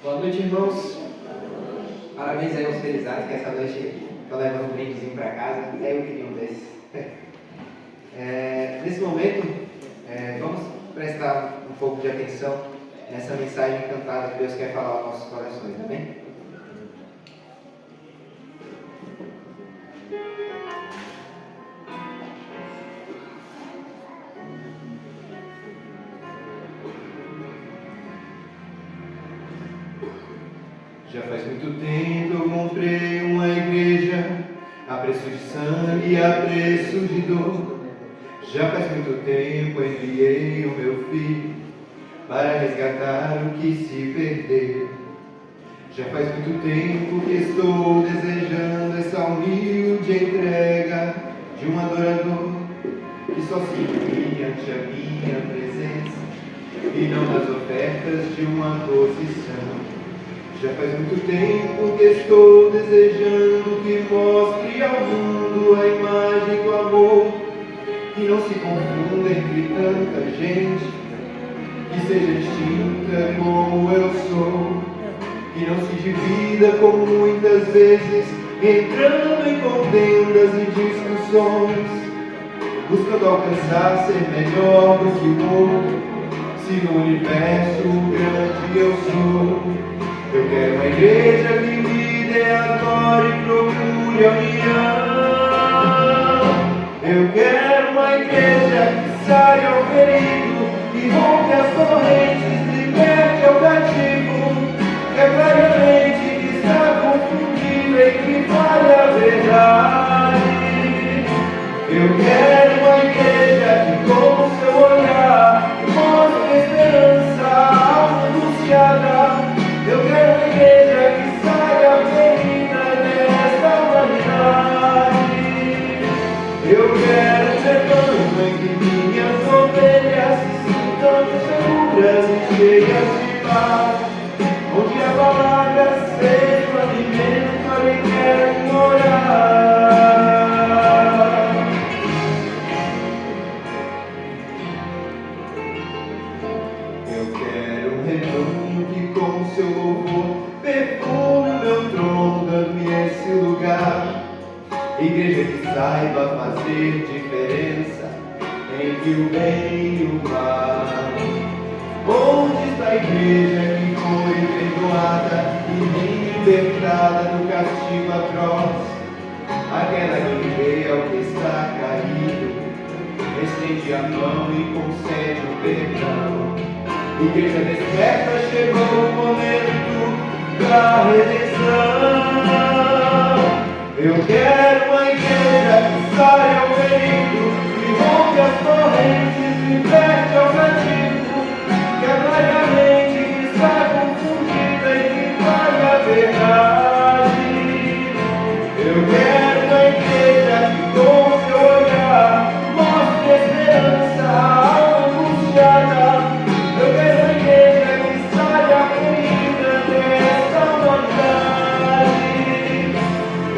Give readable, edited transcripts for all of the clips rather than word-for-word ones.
Boa noite, irmãos. Parabéns aí aos felizados que essa noite estão levando um brindezinho para casa. Até eu queria um desses. Nesse momento, vamos prestar um pouco de atenção nessa mensagem cantada que Deus quer falar aos nossos corações, amém? Já faz muito tempo eu comprei uma igreja, a preço de sangue e a preço de dor. Já faz muito tempo enviei o meu filho para resgatar o que se perdeu. Já faz muito tempo que estou desejando essa humilde entrega de um adorador que só se inclina ante a minha presença e não nas ofertas de uma posição. Já faz muito tempo que estou desejando que mostre ao mundo a imagem do amor, que não se confunda entre tanta gente, que seja distinta como eu sou, que não se divida como muitas vezes, entrando em contendas e discussões, buscando alcançar ser melhor do que o outro, se no universo grande eu sou. Eu quero uma igreja que me dê a glória e procure a união. Eu quero uma igreja que saia ao ferido, que rompe as correntes, liberte ao cativo, que aclare a mente que está confundida e que fale a verdade. Eu quero uma igreja que com o seu olhar mostre esperança angustiada. Eu quero uma igreja que saia ferida desta humanidade. Eu quero um rebanho em que minhas ovelhas se sintam seguras e cheias de paz, onde a palavra seja o alimento, ali quero morar. Eu quero um rebanho que com seu louvor perfume o meu trono, dando-me esse lugar. Igreja que saiba fazer diferença entre o bem e o mal. Onde está a igreja que foi perdoada e libertada do castigo atroz? Aquela que vê ao que está caído, estende a mão e concede o perdão. Igreja desperta, chegou o momento da redenção. Eu quero uma igreja que saia ao ferido, que rompe as correntes, liberte ao cativo, que aclare a mente que está confundida e que fale a verdade. Eu quero uma igreja que com seu olhar mostre esperança angustiada. Eu quero uma igreja que saia ferida desta humanidade.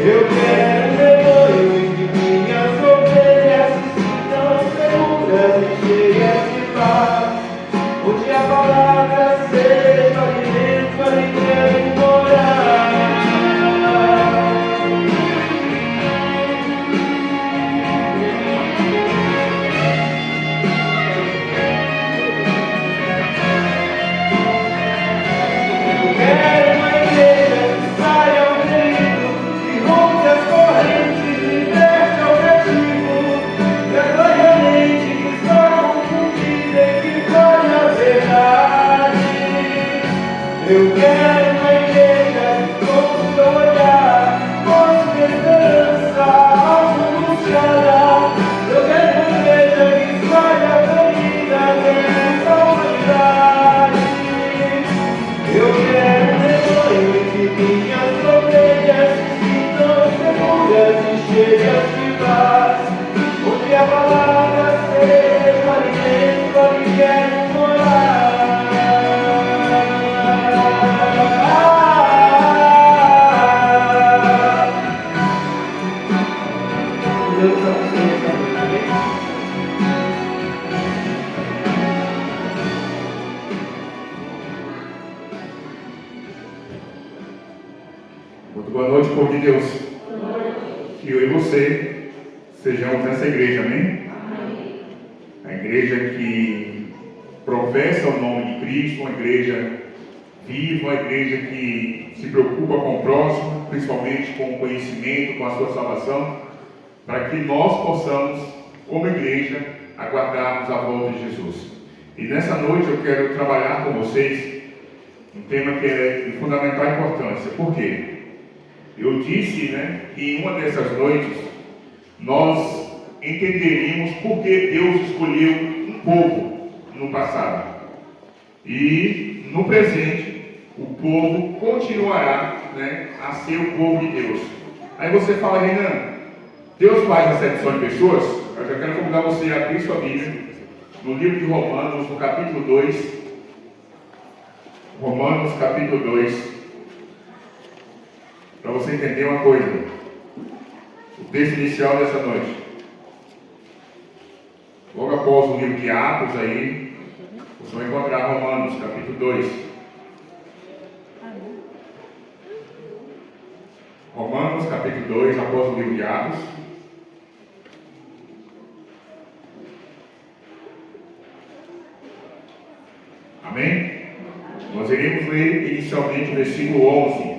Eu quero um rebanho em que minhas ovelhas se sintam seguras e cheias de paz, onde a palavra seja alimento, ali quero morar. Eu quero uma igreja que saia ao ferido, que rompe as correntes, liberte ao cativo, que aclare a mente que está confundida e que fale a verdade. Eu quero uma igreja que com seu olhar mostre esperança angustiada. Eu quero uma igreja que saia ferida dessa humanidade. Eu quero um rebanho em que minhas ovelhas se sintam seguras e cheias de paz, onde a palavra seja o alimento, ali quero morar. Deus abençoe essa noite, amém? Muito boa noite, povo de Deus. Que eu e você sejamos nessa igreja, amém? A igreja que professa o nome de Cristo, uma igreja viva, uma igreja que se preocupa com o próximo, principalmente com o conhecimento, com a sua salvação, para que nós possamos, como igreja, aguardarmos a volta de Jesus. E nessa noite eu quero trabalhar com vocês um tema que é de fundamental importância. Por quê? Eu disse, que em uma dessas noites nós entenderíamos por que Deus escolheu um povo no passado. E no presente, o povo continuará a ser o povo de Deus. Aí você fala, Renan, Deus faz acepção de pessoas? Eu já quero convidar você a abrir sua Bíblia no livro de Romanos, no capítulo 2. Romanos, capítulo 2. Para você entender uma coisa, o texto inicial dessa noite, logo após o livro de Atos aí, você vai encontrar Romanos, capítulo 2. Romanos, capítulo 2, após o livro de Atos. Amém? Nós iremos ler inicialmente o versículo 11.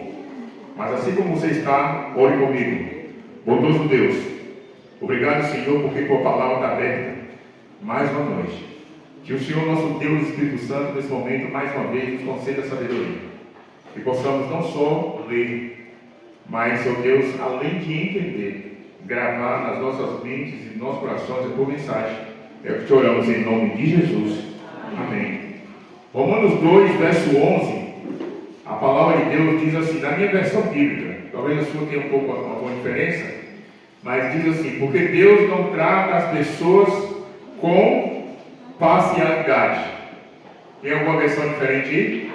Mas assim como você está, ore comigo. Bondoso Deus, obrigado, Senhor, porque tua palavra está aberta mais uma noite. Que o Senhor, nosso Deus e Espírito Santo, nesse momento, mais uma vez, nos conceda sabedoria. Que possamos não só ler, mas, ó Deus, além de entender, gravar nas nossas mentes e nos nossos corações a tua mensagem. É o que te oramos em nome de Jesus. Amém. Romanos 2, verso 11. A palavra de Deus diz assim, na minha versão bíblica, talvez a sua tenha um pouco alguma diferença, mas diz assim, porque Deus não trata as pessoas com parcialidade. Tem alguma versão diferente aí?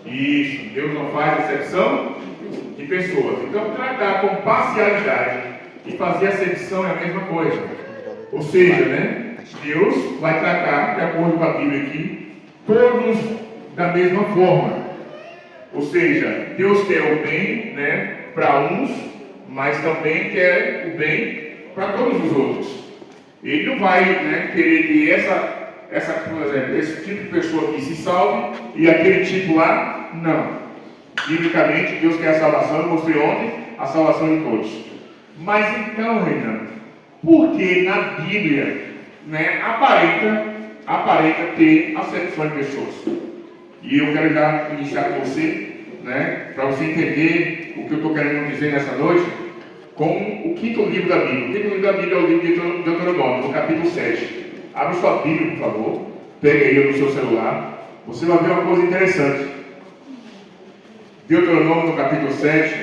Isso, Deus não faz acepção de pessoas. Então, tratar com parcialidade e fazer acepção é a mesma coisa. Ou seja, Deus vai tratar, de acordo com a Bíblia aqui, todos da mesma forma. Ou seja, Deus quer o bem, para uns, mas também quer o bem para todos os outros. Ele não vai, querer que por exemplo, esse tipo de pessoa aqui se salve e aquele tipo lá, não. Biblicamente, Deus quer a salvação, eu mostrei ontem, a salvação de todos. Mas então, Renan, por que na Bíblia, aparenta ter acepção de pessoas? E eu quero já iniciar com você, para você entender o que eu estou querendo dizer nessa noite, com o quinto livro da Bíblia. O quinto livro da Bíblia é o livro de Deuteronômio, no capítulo 7. Abre sua Bíblia, por favor. Pega aí no seu celular. Você vai ver uma coisa interessante. Deuteronômio, no capítulo 7,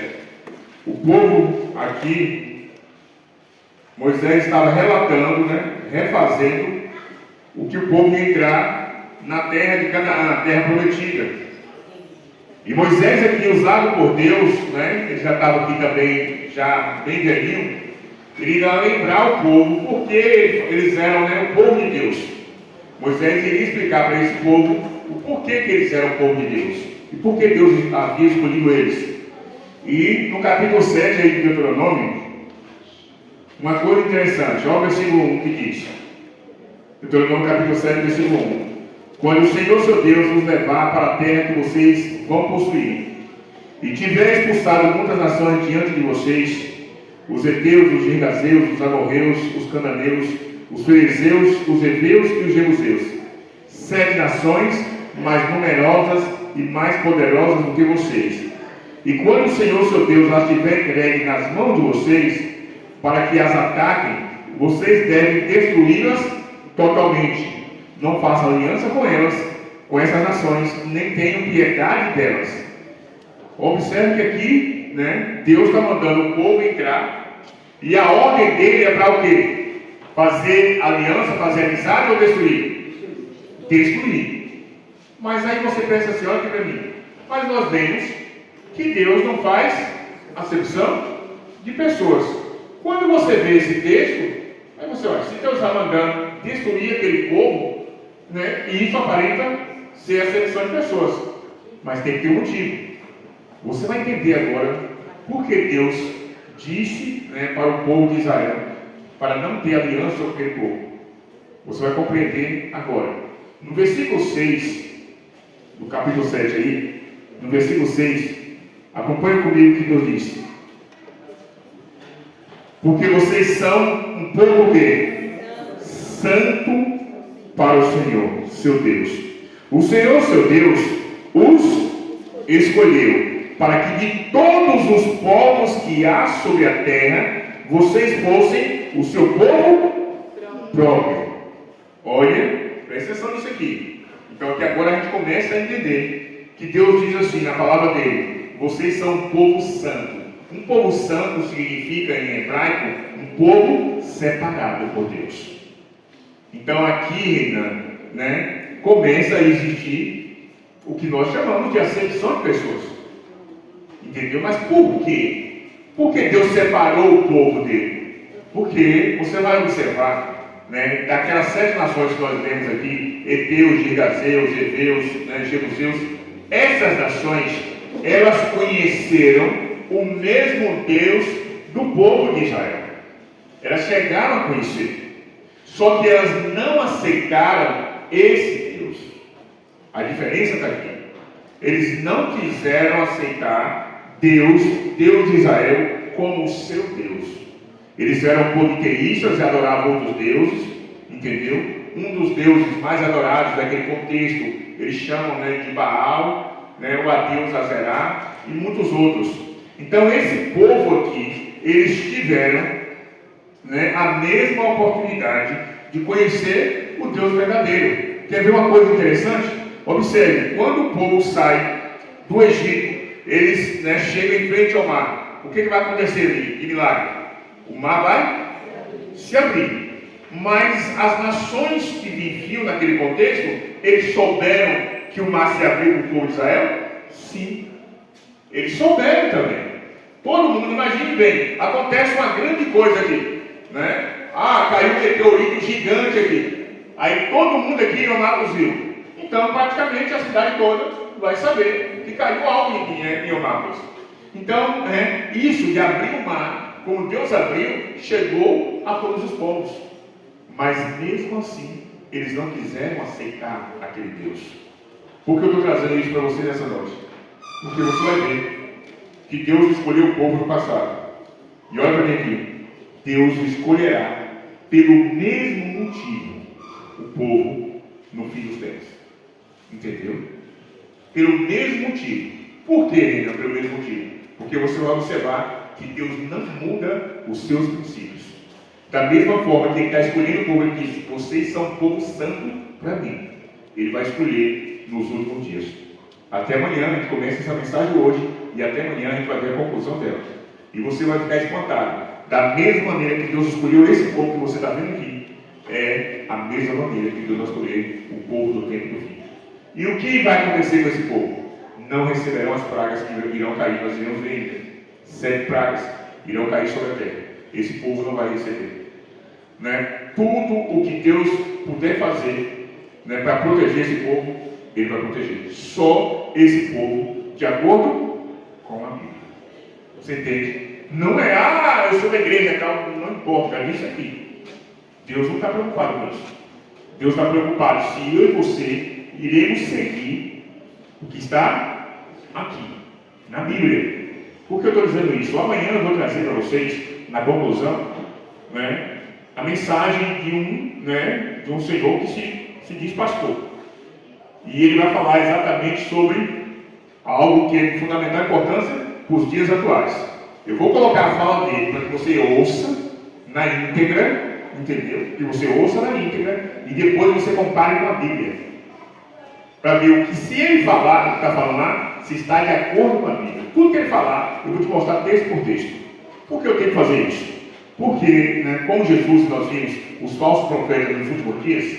o povo aqui, Moisés estava relatando, refazendo o que o povo ia entrar na terra de Canaã, na terra prometida. E Moisés aqui, usado por Deus, ele já estava aqui também, já bem velhinho, queria lembrar o povo porque eles eram o povo de Deus. Moisés iria explicar para esse povo o porquê que eles eram o povo de Deus e por que Deus havia escolhido eles. E no capítulo 7 aí de Deuteronômio, uma coisa interessante, olha o versículo 1 que diz. Deuteronômio capítulo 7, versículo 1. Quando o Senhor seu Deus nos levar para a terra que vocês vão possuir, e tiver expulsado muitas nações diante de vocês, os heteus, os girgazeus, os amorreus, os cananeus, os fariseus, os heveus e os jebuseus, 7 nações mais numerosas e mais poderosas do que vocês. E quando o Senhor seu Deus as tiver entregue nas mãos de vocês, para que as ataquem, vocês devem destruí-las totalmente. Não façam aliança com elas, com essas nações, nem tenham piedade delas. Observe que aqui, Deus está mandando o povo entrar, e a ordem dele é para o quê? Fazer aliança, fazer amizade ou destruir? Destruir. Mas aí você pensa assim, olha aqui para mim, mas nós vemos que Deus não faz acepção de pessoas. Quando você vê esse texto, aí você olha, se Deus está mandando destruir aquele povo, e isso aparenta ser acepção de pessoas, mas tem que ter um motivo. Você vai entender agora por que Deus disse, né, para o povo de Israel para não ter aliança com aquele povo. Você vai compreender agora. No versículo 6, do capítulo 7 aí, no versículo 6, acompanhe comigo o que Deus disse. Porque vocês são um povo que santo para o Senhor, seu Deus. O Senhor, seu Deus, os escolheu para que de todos os povos que há sobre a terra, vocês fossem o seu povo próprio. Olha, presta atenção nisso aqui. Então aqui agora a gente começa a entender que Deus diz assim na palavra dele: vocês são um povo santo. Um povo santo significa em hebraico um povo separado por Deus. Então aqui, Renan, né, começa a existir o que nós chamamos de acepção de pessoas. Entendeu? Mas por quê? Por que Deus separou o povo dele? Porque você vai observar, né, daquelas 7 nações que nós vemos aqui, Heteus, Girgazeus, Eveus, né, Jebuseus, essas nações, elas conheceram o mesmo Deus do povo de Israel. Elas chegaram a conhecer, só que elas não aceitaram esse Deus. A diferença está aqui. Eles não quiseram aceitar Deus de Israel, como o seu Deus. Eles eram politeístas e adoravam outros deuses, entendeu? Um dos deuses mais adorados daquele contexto, eles chamam, né, de Baal, né, o adeus Azerá e muitos outros. Então esse povo aqui, eles tiveram, né, a mesma oportunidade de conhecer o Deus verdadeiro. Quer ver uma coisa interessante? Observe, quando o povo sai do Egito, eles, né, chegam em frente ao mar. O que vai acontecer ali? Que milagre? O mar vai se abrir. Mas as nações que viviam naquele contexto, eles souberam que o mar se abriu para o povo de Israel? Sim. Eles souberam também. Todo mundo, imagine bem, acontece uma grande coisa aqui, né? Caiu um meteorito gigante aqui. Aí todo mundo aqui no mar dos rios. Então, praticamente, a cidade toda vai saber que caiu algo em Eunápolis. Então, isso de abrir o mar, como Deus abriu, chegou a todos os povos. Mas mesmo assim, eles não quiseram aceitar aquele Deus. Por que eu estou trazendo isso para você nessa noite? Porque você vai ver que Deus escolheu o povo no passado. E olha para mim aqui. Deus escolherá pelo mesmo motivo o povo no fim dos tempos. Entendeu? Pelo mesmo motivo. Por que, Renan, pelo mesmo motivo? Porque você vai observar que Deus não muda os seus princípios. Da mesma forma que Ele está escolhendo o povo, Ele diz: vocês são um povo santo para mim. Ele vai escolher nos últimos dias. Até amanhã, a gente começa essa mensagem hoje, e até amanhã a gente vai ver a conclusão dela. E você vai ficar espantado. Da mesma maneira que Deus escolheu esse povo que você está vendo aqui, é a mesma maneira que Deus vai escolher o povo do tempo do fim. E o que vai acontecer com esse povo? Não receberão as pragas que irão cair. Nós iremos ver ainda. 7 pragas irão cair sobre a terra. Esse povo não vai receber. Né? Tudo o que Deus puder fazer, né, para proteger esse povo, Ele vai proteger. Só esse povo, de acordo com a Bíblia. Você entende? Não é, eu sou da igreja, tal, não importa, é isso aqui. Deus não está preocupado com isso. Deus está preocupado se eu e você iremos seguir o que está aqui, na Bíblia. Por que eu estou dizendo isso? Amanhã eu vou trazer para vocês, na conclusão, né, a mensagem de um senhor que se diz pastor. E ele vai falar exatamente sobre algo que é de fundamental importância para os dias atuais. Eu vou colocar a fala dele para que você ouça na íntegra, entendeu? Que você ouça na íntegra e depois você compare com a Bíblia. Para ver o que, se ele falar, o que está falando lá, se está de acordo com a Bíblia. Tudo que ele falar, eu vou te mostrar texto por texto. Por que eu tenho que fazer isso? Porque, né, como Jesus, nós vimos os falsos profetas nos últimos dias,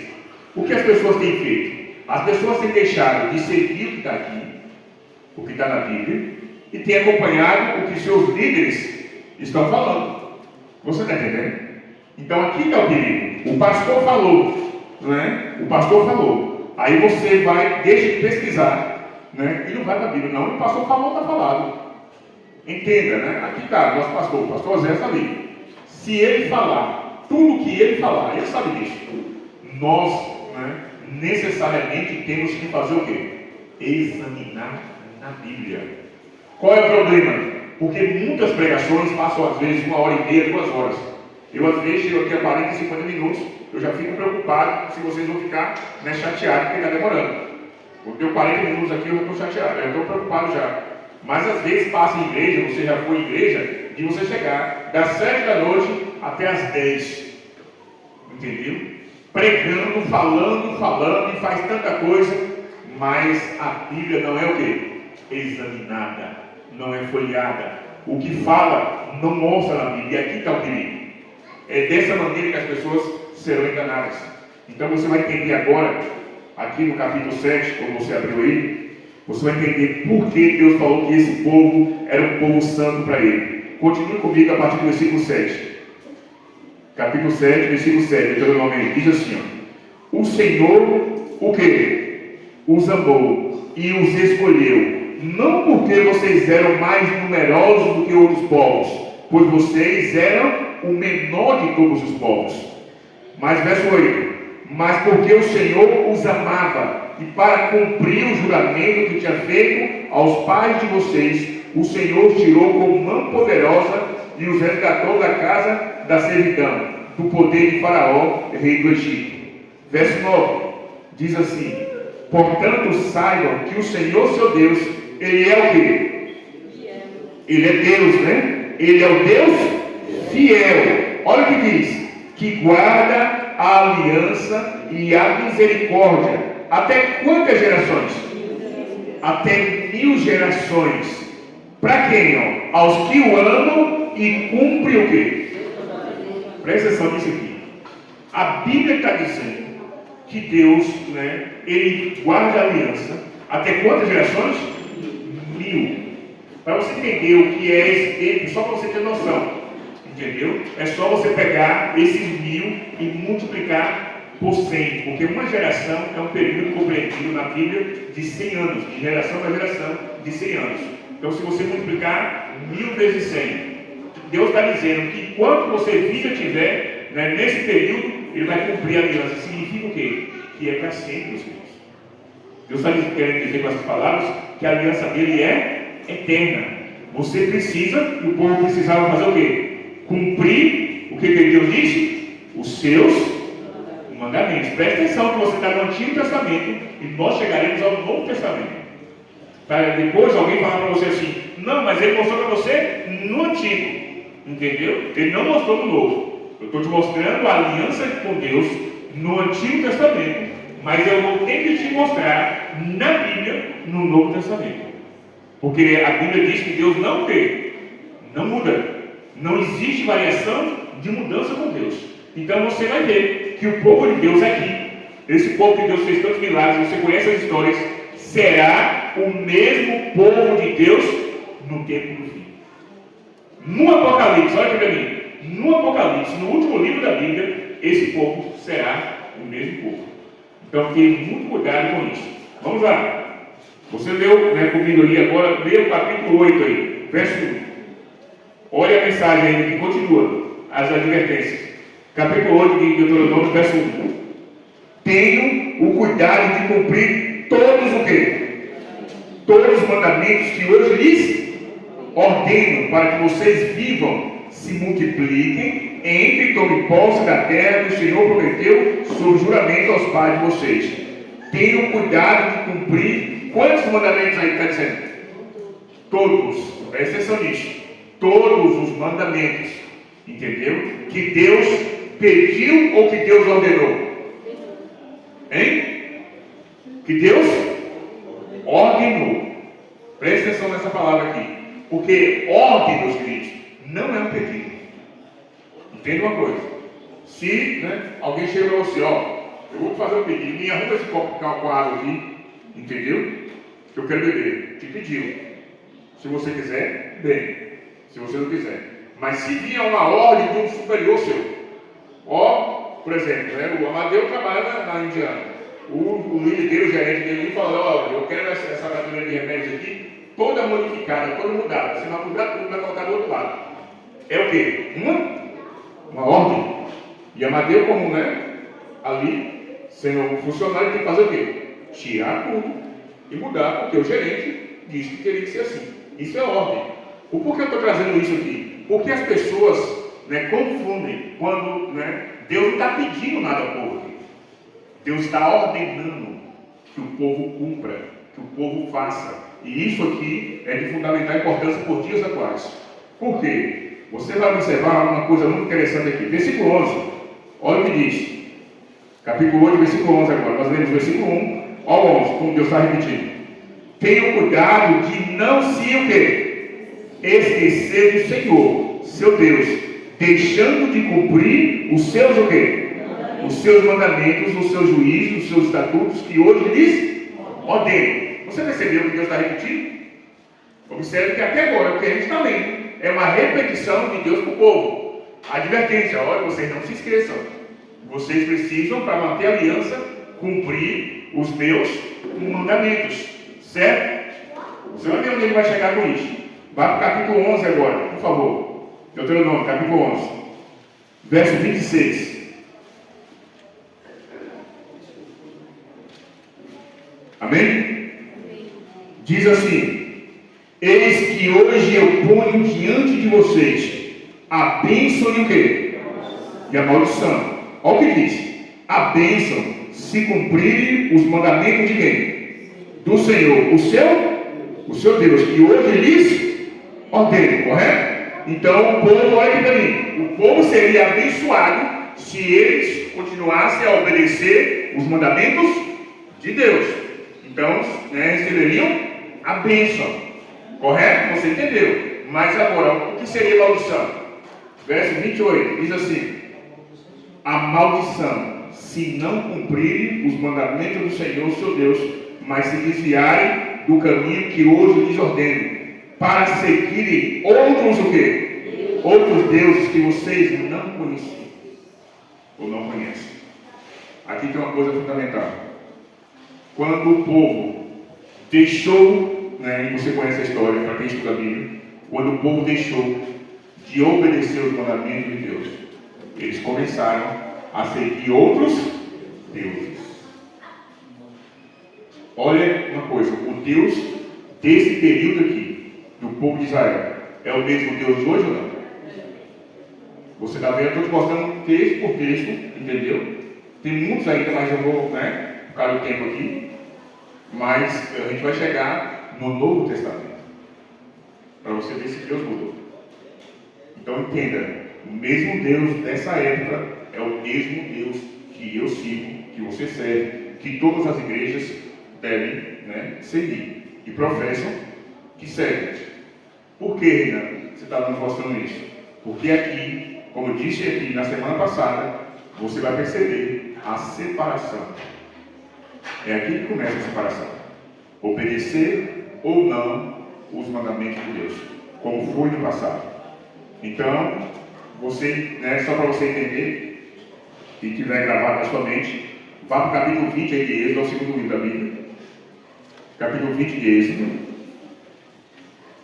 o que as pessoas têm feito? As pessoas têm deixado de seguir o que está aqui, o que está na Bíblia, e têm acompanhado o que seus líderes estão falando. Você está entendendo? Então aqui está o perigo. O pastor falou, né? O pastor falou. Aí você vai, deixa de pesquisar, né? E não vai para a Bíblia, não. O pastor falou, está falado. Entenda, né? Aqui está, nosso pastor, o pastor Zé está ali. Se ele falar, tudo que ele falar, ele sabe disso. Nós, né, necessariamente temos que fazer o quê? Examinar na Bíblia. Qual é o problema? Porque muitas pregações passam às vezes 1h30, 2 horas. Eu às vezes chego aqui a 40, 50 minutos, eu já fico preocupado se vocês vão ficar, né, chateados porque está demorando. Eu tenho 40 minutos aqui, eu estou chateado, eu estou preocupado já. Mas às vezes passa em igreja, você já foi em igreja, de você chegar das 7 da noite até as 10. Entendeu? Pregando, falando, e faz tanta coisa, mas a Bíblia não é o quê? Examinada, não é folheada. O que fala não mostra na Bíblia, e aqui está o perigo. É dessa maneira que as pessoas serão enganadas. Então você vai entender agora, aqui no capítulo 7, como você abriu aí, você vai entender por que Deus falou que esse povo era um povo santo para ele. Continue comigo a partir do versículo 7. Capítulo 7, versículo 7, Deuteronômio, diz assim, ó: o Senhor, o quê? Os amou e os escolheu, não porque vocês eram mais numerosos do que outros povos, pois vocês eram o menor de todos os povos. Mas verso 8: mas porque o Senhor os amava, e para cumprir o juramento que tinha feito aos pais de vocês, o Senhor os tirou com mão poderosa e os resgatou da casa da servidão, do poder de Faraó, rei do Egito. Verso 9 diz assim: portanto saibam que o Senhor seu Deus, Ele é o quê? Ele é Deus, né? Ele é o Deus fiel. Olha o que diz: que guarda a aliança e a misericórdia. Até quantas gerações? Até 1000 gerações. Para quem? Ó? Aos que o amam e cumprem o quê? Presta atenção nisso aqui. A Bíblia está dizendo que Deus, né, Ele guarda a aliança. Até quantas gerações? 1000. Para você entender o que é esse tempo, só para você ter noção. Entendeu? É só você pegar esses 1000 e multiplicar por 100, porque uma geração é um período compreendido na Bíblia de 100 anos, de geração para geração, de 100 anos. Então, se você multiplicar 1000 vezes 100, Deus está dizendo que quanto você vida tiver, né, nesse período, Ele vai cumprir a aliança. Significa o quê? Que é para sempre, meus filhos. Deus está querendo dizer com essas palavras que a aliança dele é eterna. Você precisa, e o povo precisava fazer o quê? Cumprir o que Deus disse? Os seus mandamentos. Presta atenção que você está no Antigo Testamento e nós chegaremos ao Novo Testamento. Para depois alguém falar para você assim: não, mas ele mostrou para você no Antigo. Entendeu? Ele não mostrou no Novo. Eu estou te mostrando a aliança com Deus no Antigo Testamento, mas eu vou ter que te mostrar na Bíblia no Novo Testamento. Porque a Bíblia diz que Deus não muda. Não existe variação de mudança com Deus. Então você vai ver que o povo de Deus aqui, esse povo que Deus fez tantos milagres, você conhece as histórias, será o mesmo povo de Deus no tempo do fim. No Apocalipse, olha aqui para mim, no Apocalipse, no último livro da Bíblia, esse povo será o mesmo povo. Então tenha muito cuidado com isso. Vamos lá. Você leu, né, comigo ali agora, lê o capítulo 8 aí, verso 1. Olha a mensagem ainda que continua, as advertências. Capítulo 8 de Deuteronômio, verso 1. Tenham o cuidado de cumprir todos o quê? Todos os mandamentos que hoje lhes ordeno, para que vocês vivam, se multipliquem, entrem e tomem posse da terra que o Senhor prometeu sob juramento aos pais de vocês. Tenham cuidado de cumprir. Quantos mandamentos aí está dizendo? Todos. Presta atenção nisso. Todos os mandamentos. Entendeu? Que Deus pediu ou que Deus ordenou? Hein? Que Deus ordenou. Presta atenção nessa palavra aqui. Porque ordem, meus queridos, não é um pedido. Entenda uma coisa. Se, né, alguém chega para você, ó, eu vou fazer um pedido, me arruma esse copo com água aqui, entendeu? Que eu quero beber. Te pediu. Se você quiser, bem. Se você não quiser. Mas se vier uma ordem de um superior seu, ó, por exemplo, né, o Amadeu trabalha na Indiana. o líder dele, o gerente dele, falou: olha, eu quero essa prateleira de remédios aqui toda modificada, toda mudada. Você vai mudar tudo, vai colocar do outro lado. É o quê? Uma ordem. E Amadeu, como, né, ali, sendo um funcionário, tem que fazer o quê? Tirar tudo e mudar, porque o gerente disse que teria que ser assim. Isso é ordem. O porquê eu estou trazendo isso aqui? Porque as pessoas, né, confundem quando, né, Deus não está pedindo nada ao povo aqui. Deus está ordenando que o povo cumpra, que o povo faça. E isso aqui é de fundamental importância por dias atuais. Por quê? Você vai observar uma coisa muito interessante aqui. Versículo 11. Olha o que diz. Capítulo 8, versículo 11 agora. Nós lemos versículo 1 ao 11, como Deus está repetindo. Tenham cuidado de não se o quê? Esquecer do Senhor, seu Deus, deixando de cumprir os seus o quê? Os seus mandamentos, os seus juízos, os seus estatutos, que hoje lhes ordenam. Você percebeu o que Deus está repetindo? Observe que até agora o que a gente está lendo é uma repetição de Deus para o povo. Advertência: olha, vocês não se esqueçam. Vocês precisam, para manter a aliança, cumprir os meus mandamentos. Certo? Você vai ver onde ele vai chegar com isso. Vá para o capítulo 11 agora, por favor. Deuteronômio, capítulo 11. Verso 26. Amém? Diz assim: eis que hoje eu ponho diante de vocês a bênção e o quê? E a maldição. Olha o que diz: a bênção se cumprirem os mandamentos de quem? Do Senhor, o seu Deus, que hoje lhes ordena, correto? Então o povo, olha aqui para mim, o povo seria abençoado se eles continuassem a obedecer os mandamentos de Deus. Então, né, receberiam a bênção, correto? Você entendeu? Mas agora, o que seria maldição? Verso 28 diz assim: a maldição, se não cumprirem os mandamentos do Senhor, seu Deus, mas se desviarem do caminho que hoje lhes ordeno, para seguirem outros o quê? Outros deuses que vocês não conheciam ou não conhecem. Aqui tem uma coisa fundamental. Quando o povo deixou, né, e você conhece a história, para quem estuda a Bíblia, quando o povo deixou de obedecer os mandamentos de Deus, eles começaram a seguir outros deuses. Olha uma coisa, o Deus desse período aqui, do povo de Israel, é o mesmo Deus de hoje ou não? Você está vendo, eu estou te mostrando texto por texto, entendeu? Tem muitos ainda, mas eu vou, né, ficar o tempo aqui. Mas a gente vai chegar no Novo Testamento, para você ver se Deus mudou. Então entenda, o mesmo Deus dessa época é o mesmo Deus que eu sigo, que você serve, que todas as igrejas devem, né, seguir e professam que seguem. Por que, Renan, você está nos mostrando isso? Porque aqui, como eu disse aqui na semana passada, você vai perceber a separação. É aqui que começa a separação. Obedecer ou não os mandamentos de Deus, como foi no passado. Então, você, né, só para você entender, e tiver gravado na sua mente, vá para o capítulo 20 aí de Êxodo, é o segundo livro da Bíblia. Capítulo 20 de Êxodo.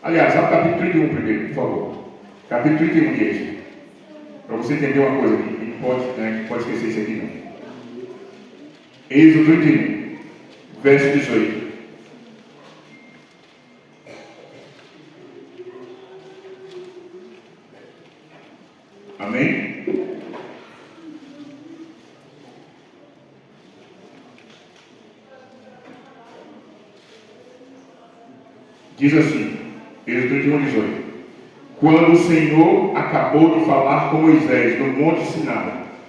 Aliás, vá para o capítulo 31 primeiro, por favor. Capítulo 31 de Êxodo. Para você entender uma coisa aqui, a gente pode esquecer isso aqui não. Êxodo 31, verso 18. Amém? Diz assim, Êxodo 31, 18. Quando o Senhor acabou de falar com Moisés no monte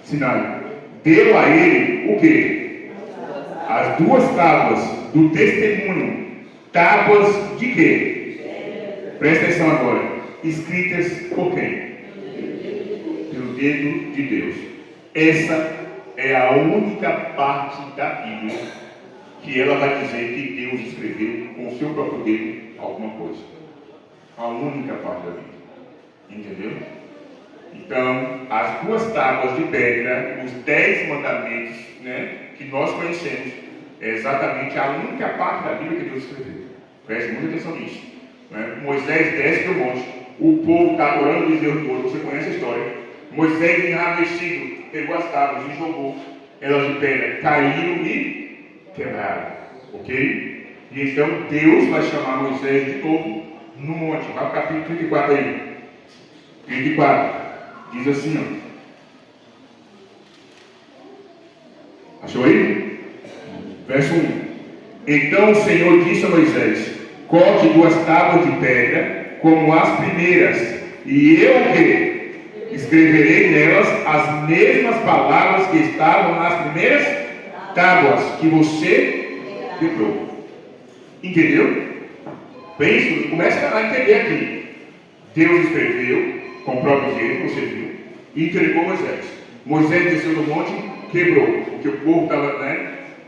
Sinai, deu a ele o quê? As duas tábuas do testemunho. Tábuas de quê? Presta atenção agora. Escritas por quem? Pelo dedo de Deus. Essa é a única parte da Bíblia que ela vai dizer que Deus escreveu com o seu próprio dedo alguma coisa. A única parte da Bíblia. Entendeu? Então, as duas tábuas de pedra, os 10 mandamentos, né, que nós conhecemos, é exatamente a única parte da Bíblia que Deus escreveu. Preste muita atenção nisso. Né? Moisés desce do monte, o povo está adorando o bezerro de ouro, você conhece a história. Moisés, enravestido, pegou as tábuas e jogou elas de pedra, caíram e quebraram. Ok? E então Deus vai chamar Moisés de novo no monte. Vai para o capítulo 34 aí. 34. Diz assim, ó. Achou aí? Verso 1. Então o Senhor disse a Moisés: corte 2 tábuas de pedra, como as primeiras, e eu o quê? Escreverei nelas as mesmas palavras que estavam nas primeiras tábuas que você quebrou. Entendeu? Pensa, começa a entender aqui. Deus escreveu com o próprio jeito, você viu, e entregou Moisés. Moisés desceu do monte, quebrou, porque o povo estava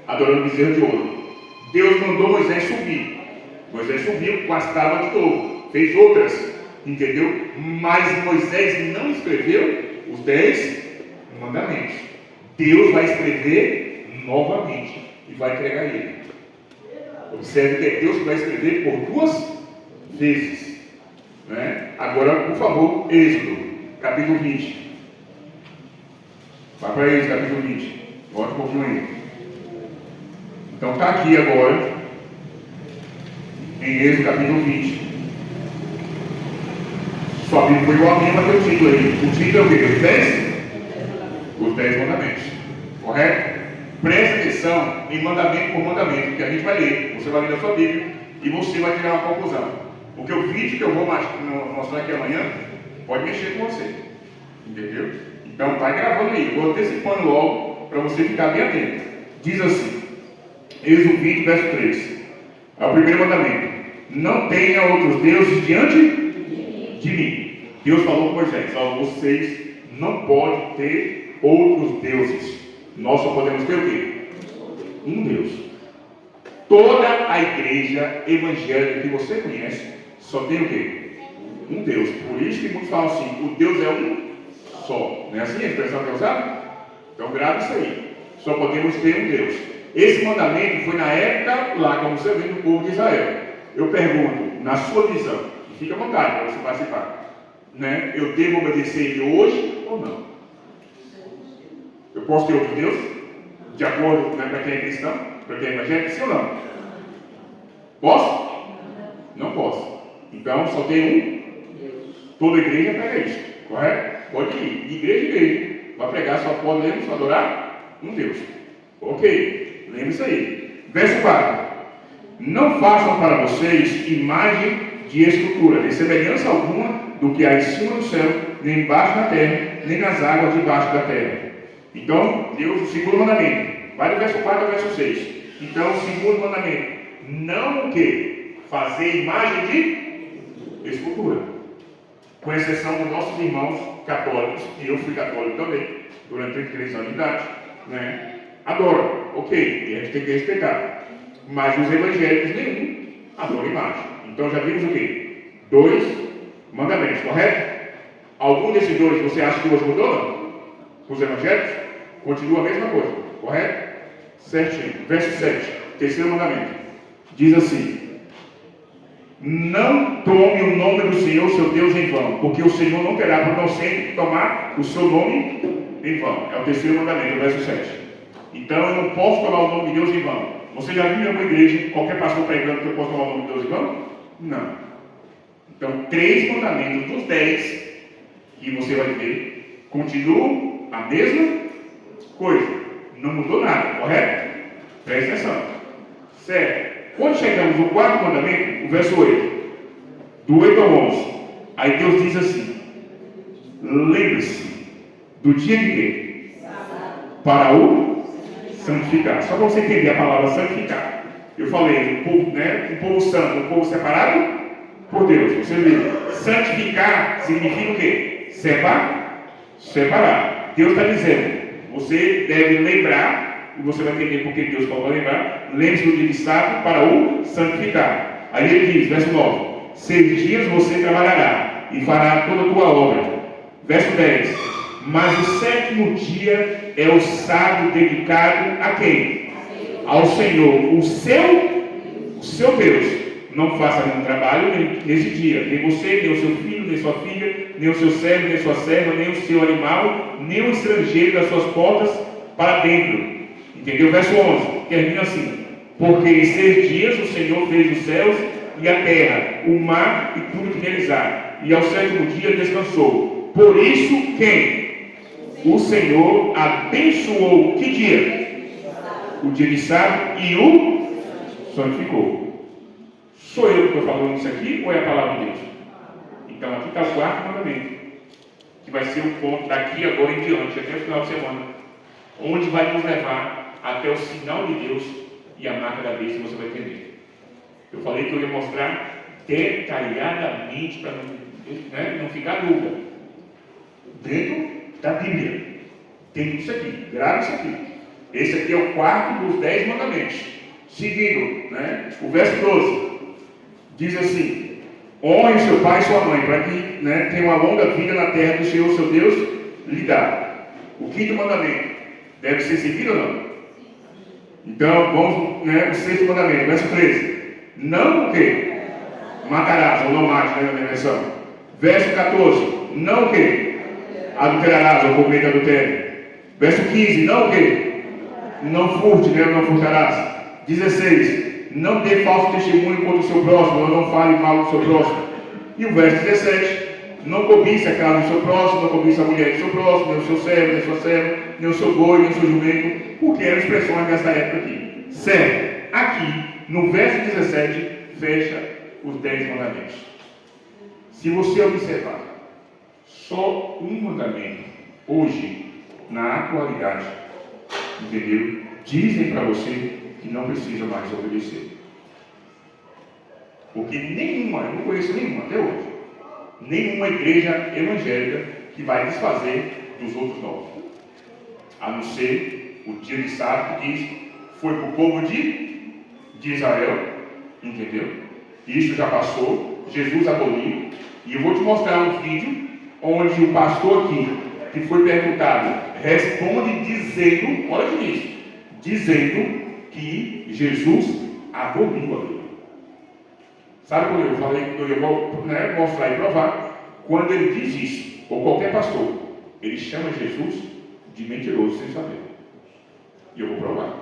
adorando bezerro de ouro. Deus mandou Moisés subir. Moisés subiu com as tábuas de novo, fez outras, entendeu? Mas Moisés não escreveu os 10 mandamentos. Deus vai escrever novamente e vai entregar ele. Observe que é Deus que vai escrever por 2 vezes. Né? Agora, por favor, Êxodo, capítulo 20. Vai para Êxodo, capítulo 20. Volta um pouquinho aí. Então está aqui agora, em Êxodo, capítulo 20. Sua Bíblia foi igual a minha, mas tem o título aí. O título é o quê? Os 10? Os 10 mandamentos. Correto? Presta atenção em mandamento por mandamento, que a gente vai ler. Você vai ler na sua Bíblia e você vai tirar uma conclusão. Porque o vídeo que eu vou mostrar aqui amanhã pode mexer com você. Entendeu? Então vai gravando aí. Eu vou antecipando logo para você ficar bem atento. Diz assim, Êxodo 20, verso 3. É o primeiro mandamento. Não tenha outros deuses diante de mim. Deus falou com Moisés: ó, vocês não podem ter outros deuses. Nós só podemos ter o quê? Um Deus. Toda a igreja evangélica que você conhece só tem o quê? Um Deus. Por isso que muitos falam assim: o Deus é um só. Não é assim a expressão que eu usava? Então grave isso aí. Só podemos ter um Deus. Esse mandamento foi na época lá, como você vê, do povo de Israel. Eu pergunto, na sua visão, e fica à vontade para você participar, né? Eu devo obedecer ele hoje ou não? Eu posso ter outro Deus? De acordo, né, para quem é cristão? Para quem é evangélico? Sim ou não? Posso? Não posso. Então só tem um. Toda igreja prega isso, correto? Pode ir. Igreja. Vai pregar, só pode ler, só adorar um Deus. Ok, lembre isso aí. Verso 4. Não façam para vocês imagem de escultura, de semelhança alguma do que há em cima do céu, nem embaixo da terra, nem nas águas debaixo da terra. Então, Deus, o segundo mandamento. Vai do verso 4 ao verso 6. Então, o segundo mandamento. Não o quê? Fazer imagem de escultura. Com exceção dos nossos irmãos católicos, e eu fui católico também, durante 33 anos de idade, né? Adoram, ok, e a gente tem que respeitar. Mas os evangélicos nenhum adoram imagem. Então já vimos o quê? 2 mandamentos, correto? Algum desses 2 você acha que hoje mudou, não? Os evangélicos? Continua a mesma coisa, correto? Certinho. Verso 7, terceiro mandamento. Diz assim: não tome o nome do Senhor, seu Deus, em vão, porque o Senhor não terá por inocente de tomar o seu nome em vão. É o terceiro mandamento, verso 7. Então eu não posso tomar o nome de Deus em vão. Você já viu em alguma igreja, qualquer pastor pregando que eu posso tomar o nome de Deus em vão? Não. Então, 3 mandamentos dos 10 que você vai ver continuam a mesma coisa. Não mudou nada, correto? Presta atenção. Certo. Quando chegamos no 4º mandamento, o verso 8, do 8 ao 11, aí Deus diz assim: lembre-se do dia de quê? Para o santificar. Só para você entender a palavra santificar. Eu falei, um povo, né? Um povo santo, um povo separado por Deus. Você vê, santificar significa o quê? Separar. Deus está dizendo, você deve lembrar, e você vai entender porque Deus falou lembrar, lembre-se do dia de sábado para o santificar. Aí ele diz, verso 9, 6 dias você trabalhará e fará toda a tua obra. Verso 10, Mas o sétimo dia é o sábado dedicado a quem? Ao Senhor, o seu Deus. Não faça nenhum trabalho nesse dia, nem você, nem o seu filho, nem sua filha, nem o seu servo, nem sua serva, nem o seu animal, nem o estrangeiro das suas portas para dentro. Entendeu? Verso 11, termina assim: porque em 6 dias o Senhor fez os céus e a terra, o mar e tudo que neles há, e ao sétimo dia descansou. Por isso, quem? O Senhor abençoou que dia? O dia de sábado e o santificou. Sou eu que estou falando isso aqui ou é a palavra de Deus? Então aqui está o quarto mandamento, que vai ser o ponto daqui agora em diante, até o final de semana, onde vai nos levar até o sinal de Deus e a marca da besta, você vai entender. Eu falei que eu ia mostrar detalhadamente para não ficar dúvida. Dentro da Bíblia tem isso aqui, grave isso aqui. Esse aqui é o quarto dos 10 mandamentos. Seguindo, o verso 12 diz assim: honre seu pai e sua mãe, para que tenha uma longa vida na terra que o Senhor, seu Deus, lhe dá. O quinto mandamento deve ser seguido ou não? Então, vamos, o sexto mandamento, verso 13. Não o quê? Matarás, ou não mate, na minha versão. Verso 14. Não o quê? Adulterarás, ou cometer adultério. Verso 15. Não o quê? Não furte, não furtarás. 16. Não dê falso testemunho contra o seu próximo, ou não fale mal do seu próximo. E o verso 17. Não cobiça a casa do seu próximo, não cobiça a mulher do seu próximo, nem o seu servo, nem a sua serva, nem o seu boi, nem o seu jumento, porque eram expressões dessa época aqui. Certo? Aqui, no verso 17, fecha os 10 mandamentos. Se você observar, só um mandamento, hoje, na atualidade, entendeu? Dizem para você que não precisa mais obedecer. Porque nenhuma, eu não conheço nenhuma até hoje, nenhuma igreja evangélica que vai desfazer dos outros 9. A não ser o dia de sábado que diz, foi para o povo de Israel, entendeu? Isso já passou, Jesus aboliu. E eu vou te mostrar um vídeo onde o pastor aqui, que foi perguntado, responde dizendo, olha o que diz, dizendo que Jesus aboliu a lei. Sabe quando eu falei que eu ia mostrar e provar? Quando ele diz isso, ou qualquer pastor, ele chama Jesus de mentiroso sem saber. E eu vou provar.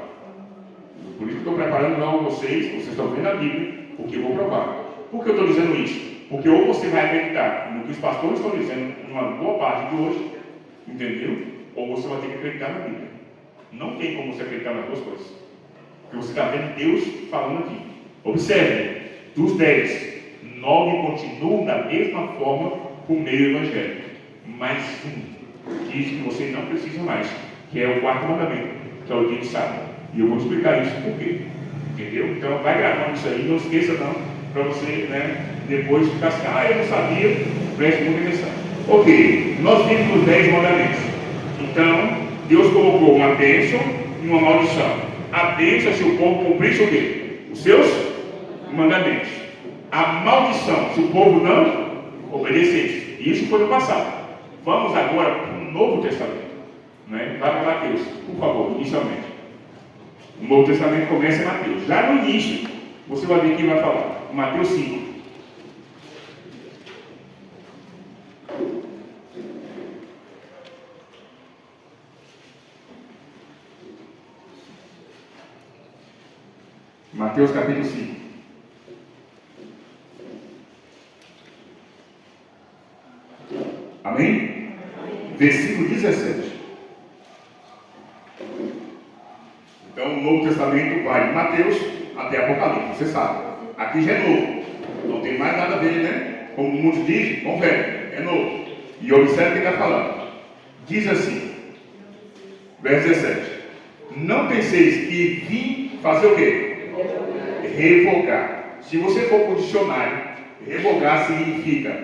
Por isso que eu estou preparando não vocês estão vendo a Bíblia, porque eu vou provar. Por que eu estou dizendo isso? Porque ou você vai acreditar no que os pastores estão dizendo, numa boa parte de hoje, entendeu? Ou você vai ter que acreditar na Bíblia. Não tem como você acreditar nas duas coisas. Porque você está vendo Deus falando aqui. Observe. Dos 10, 9 continuam da mesma forma com o meio evangélico. Mas um diz que você não precisa mais, que é o quarto mandamento, que é o dia de sábado. E eu vou explicar isso por quê. Entendeu? Então vai gravando isso aí, não esqueça não, para você depois ficar assim, eu não sabia, preste muita atenção. Ok, nós vimos os 10 mandamentos. Então, Deus colocou uma bênção e uma maldição. A bênção é se o povo cumprisse o quê? Os seus mandamentos. A maldição, se o povo não obedecesse. Isso foi no passado. Vamos agora para o Novo Testamento. Vai para Mateus, por favor, inicialmente. O Novo Testamento começa em Mateus. Já no início, você vai ver quem vai falar. Mateus 5. Mateus capítulo 5. Amém? Versículo 17. Então o Novo Testamento vai de Mateus até Apocalipse, você sabe. Aqui já é novo. Não tem mais nada a ver, Como muitos dizem, com velho. É novo. E observe o que ele está falando. Diz assim, verso 17. Não penseis que vim fazer o quê? Revogar. Se você for para o dicionário, revogar significa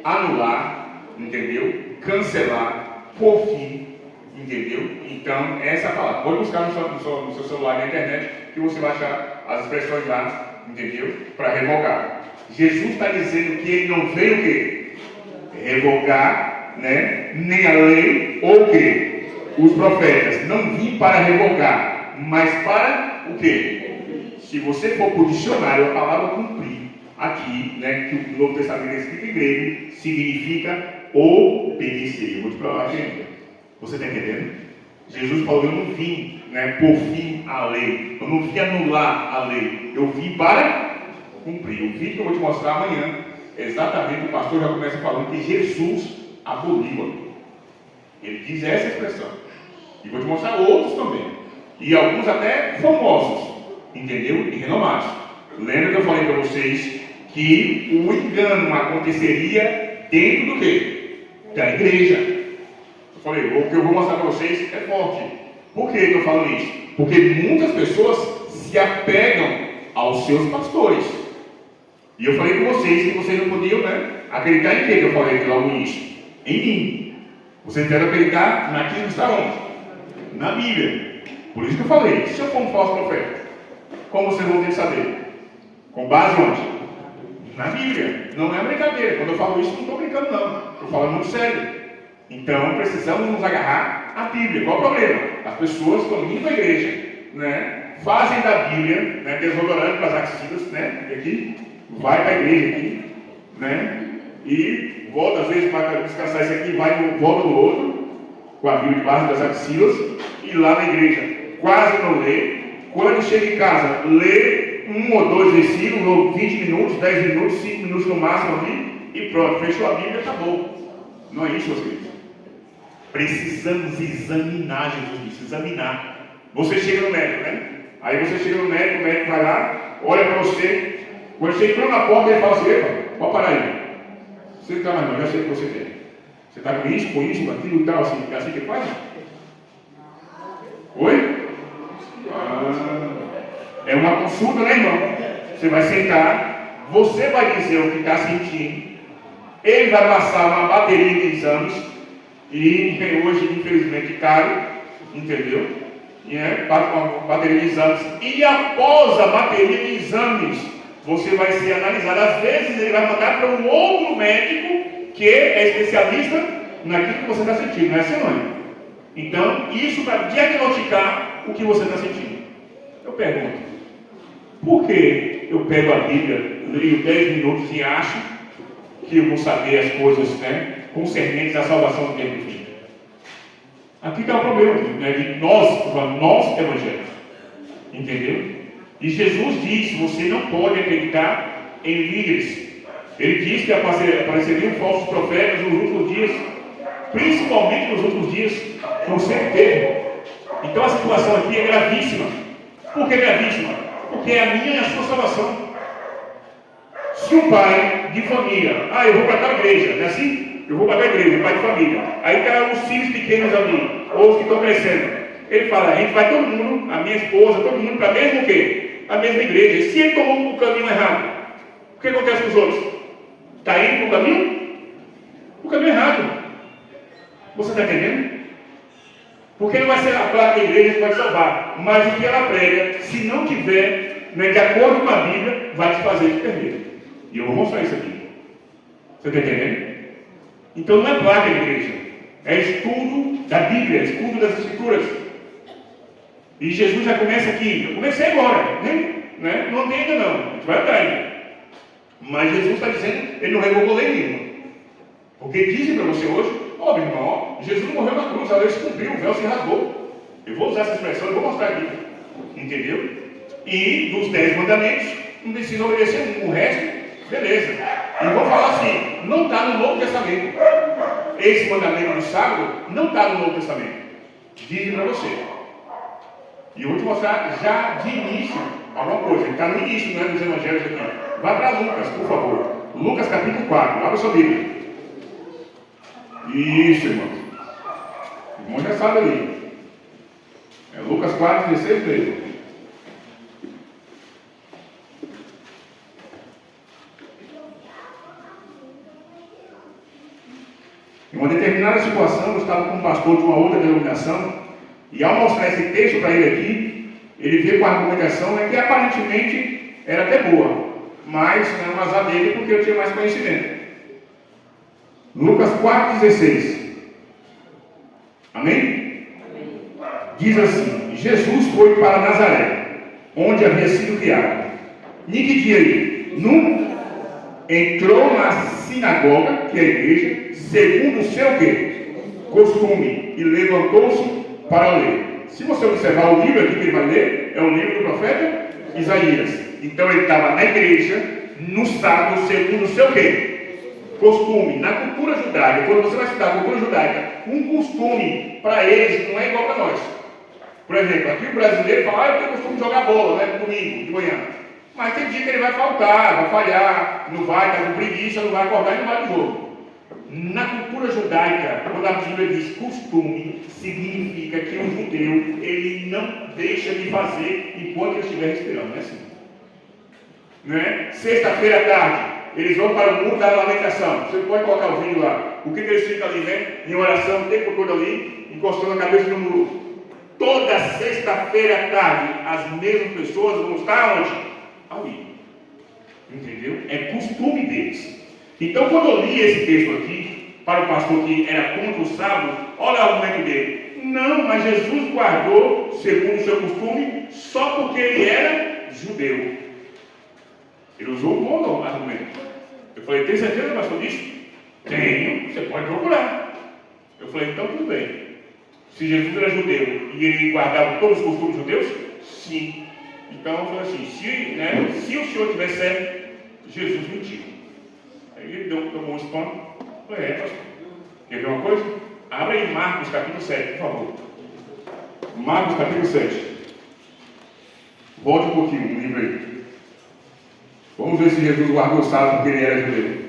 anular, entendeu? Cancelar, por fim, entendeu? Então, essa é a palavra. Pode buscar no seu celular na internet, que você vai achar as expressões lá, entendeu? Para revogar. Jesus está dizendo que ele não veio o quê? Revogar né, nem a lei ou o quê? Os profetas. Não vim para revogar, mas para o quê? Se você for para o dicionário, a palavra cumprir, aqui, né, que o Novo Testamento é escrito em grego, significa obedecer. Eu vou te provar aqui ainda. Você está entendendo? Jesus falou, eu não vim, né, por fim à lei. Eu não vim anular a lei. Eu vim para cumprir. O vídeo que eu vou te mostrar amanhã, exatamente, o pastor já começa falando que Jesus aboliu a lei. Ele diz essa expressão. E vou te mostrar outros também. E alguns até famosos, entendeu? E renomados. Lembra que eu falei para vocês que o engano aconteceria dentro do quê? Da igreja. Eu falei, o que eu vou mostrar para vocês é forte. Por que eu estou falando isso? Porque muitas pessoas se apegam aos seus pastores. E eu falei com vocês que vocês não podiam, né, acreditar em quê que eu falei logo no início? Em mim. Vocês devem acreditar naquilo que está onde? Na Bíblia. Por isso que eu falei, se eu for um falso profeta, como vocês vão ter que saber? Com base onde? Na Bíblia. Não é brincadeira. Quando eu falo isso, não estou brincando não. Estou falando muito sério. Então, precisamos nos agarrar à Bíblia. Qual o problema? As pessoas estão indo à igreja, né, fazem da Bíblia, né, desodorante para as axilas, né, aqui, vai para a igreja aqui, né, e volta às vezes para descansar isso aqui, volta no outro, com a Bíblia debaixo das axilas, e lá na igreja quase não lê. Quando chega em casa, lê 1 ou 2 versículos, ou 20 minutos, 10 minutos, 5 minutos no máximo ali, e pronto, fechou a Bíblia e acabou. Não é isso, meus queridos. Precisamos examinar, Jesus disse, examinar. Você chega no médico, né? Aí você chega no médico, o médico vai lá, olha para você. Quando você entrou na porta, ele fala assim, epa, pode parar aí. Você não está mais não, já sei o que você tem. Você está com isso, com aquilo e tal, assim, é assim que faz? Oi? É uma consulta, né, irmão? Você vai sentar, você vai dizer o que está sentindo, ele vai passar uma bateria de exames, e hoje, infelizmente, caro, entendeu? E uma bateria de exames, e após a bateria de exames, você vai ser analisado. Às vezes, ele vai mandar para um outro médico que é especialista naquilo que você está sentindo, não é assim, não é? Então, isso para diagnosticar o que você está sentindo. Eu pergunto, por que eu pego a Bíblia, leio 10 minutos e acho que eu vou saber as coisas, né, concernentes à salvação do tempo do fim? Aqui está o problema, né, de nós evangélicos, entendeu? E Jesus diz, você não pode acreditar em líderes. Ele diz que apareceriam falsos profetas nos últimos dias, principalmente nos últimos dias, como sempre teve. Então a situação aqui é gravíssima. Por que gravíssima? Porque é a minha e a sua salvação. Se um pai de família, eu vou para tal igreja, não é assim? Eu vou para tal igreja, pai de família. Aí está os filhos pequenos ali, ou os que estão crescendo. Ele fala, a gente vai todo mundo, a minha esposa, todo mundo para a mesma o quê? A mesma igreja. E se ele tomou o caminho errado, o que acontece com os outros? Está indo para o caminho? O caminho errado. Você está entendendo? Porque não vai ser a placa da igreja que vai salvar, mas o que ela prega, se não tiver, né, de acordo com a Bíblia, vai te fazer te perder. E eu vou mostrar isso aqui. Você está entendendo? Então não é placa da igreja, é estudo da Bíblia, estudo das Escrituras. E Jesus já começa aqui. Eu comecei agora, né? Não tem ainda não, a gente vai atrás ainda. Mas Jesus está dizendo, ele não revogou lei nenhuma. Porque dizem para você hoje, meu irmão, Jesus morreu na cruz, a lei se cumpriu, o véu se rasgou. Eu vou usar essa expressão, eu vou mostrar aqui. Entendeu? E dos 10 mandamentos, não precisa obedecer um, o resto, beleza. E vou falar assim, não está no Novo Testamento. Esse mandamento do sábado não está no Novo Testamento. Dizem para você. E eu vou te mostrar já de início alguma coisa. Está no início, não é, dos evangelhos aqui. Vá para Lucas, por favor. Lucas capítulo 4. Abra sua Bíblia. Isso, irmão. O irmão já sabe ali. É Lucas 4, 16, 13. Em uma determinada situação, eu estava com um pastor de uma outra denominação. E ao mostrar esse texto para ele aqui, ele veio com a argumentação que aparentemente era até boa, mas não era azar dele porque eu tinha mais conhecimento. Lucas 4,16. Amém? Diz assim: Jesus foi para Nazaré, onde havia sido criado. E que dia ele? Nunca entrou na sinagoga, que é a igreja, segundo o seu quê? Costume, e levantou-se para ler. Se você observar o livro aqui que ele vai ler, é o livro do profeta Isaías. Então ele estava na igreja, no sábado, segundo o seu quê? Costume. Na cultura judaica, quando você vai estudar a cultura judaica, um costume para eles não é igual para nós. Por exemplo, aqui o brasileiro fala: eu tenho costume de jogar bola, né, domingo, de manhã. Mas tem dia que ele vai faltar, vai falhar, não vai, está com preguiça, não vai acordar e não vai no jogo. Na cultura judaica, quando a Bíblia diz costume, significa que o judeu, ele não deixa de fazer enquanto ele estiver respirando, não é assim? Não é? Sexta-feira à tarde, eles vão para o muro da lamentação. Você pode colocar o vídeo lá. O que eles ficam ali, né? Em oração, o tempo todo ali, encostando a cabeça no muro. Toda sexta-feira à tarde, as mesmas pessoas vão estar onde? Ali. Entendeu? É costume deles. Então, quando eu li esse texto aqui, para o pastor que era contra o sábado, olha o argumento dele. Não, mas Jesus guardou, segundo o seu costume, só porque ele era judeu. Ele usou um bom argumento. Eu falei: tem certeza, pastor, disso? Tenho, você pode procurar. Eu falei: então tudo bem. Se Jesus era judeu e ele guardava todos os costumes judeus? Sim. Então eu falei assim: se o senhor tiver certo, Jesus mentiu. Aí ele tomou um spam. Eu falei: é, pastor. Quer ver uma coisa? Abra aí Marcos capítulo 7, por favor. Marcos capítulo 7. Volte um pouquinho no livro aí. Vamos ver se Jesus guardou o sábado porque ele era judeu.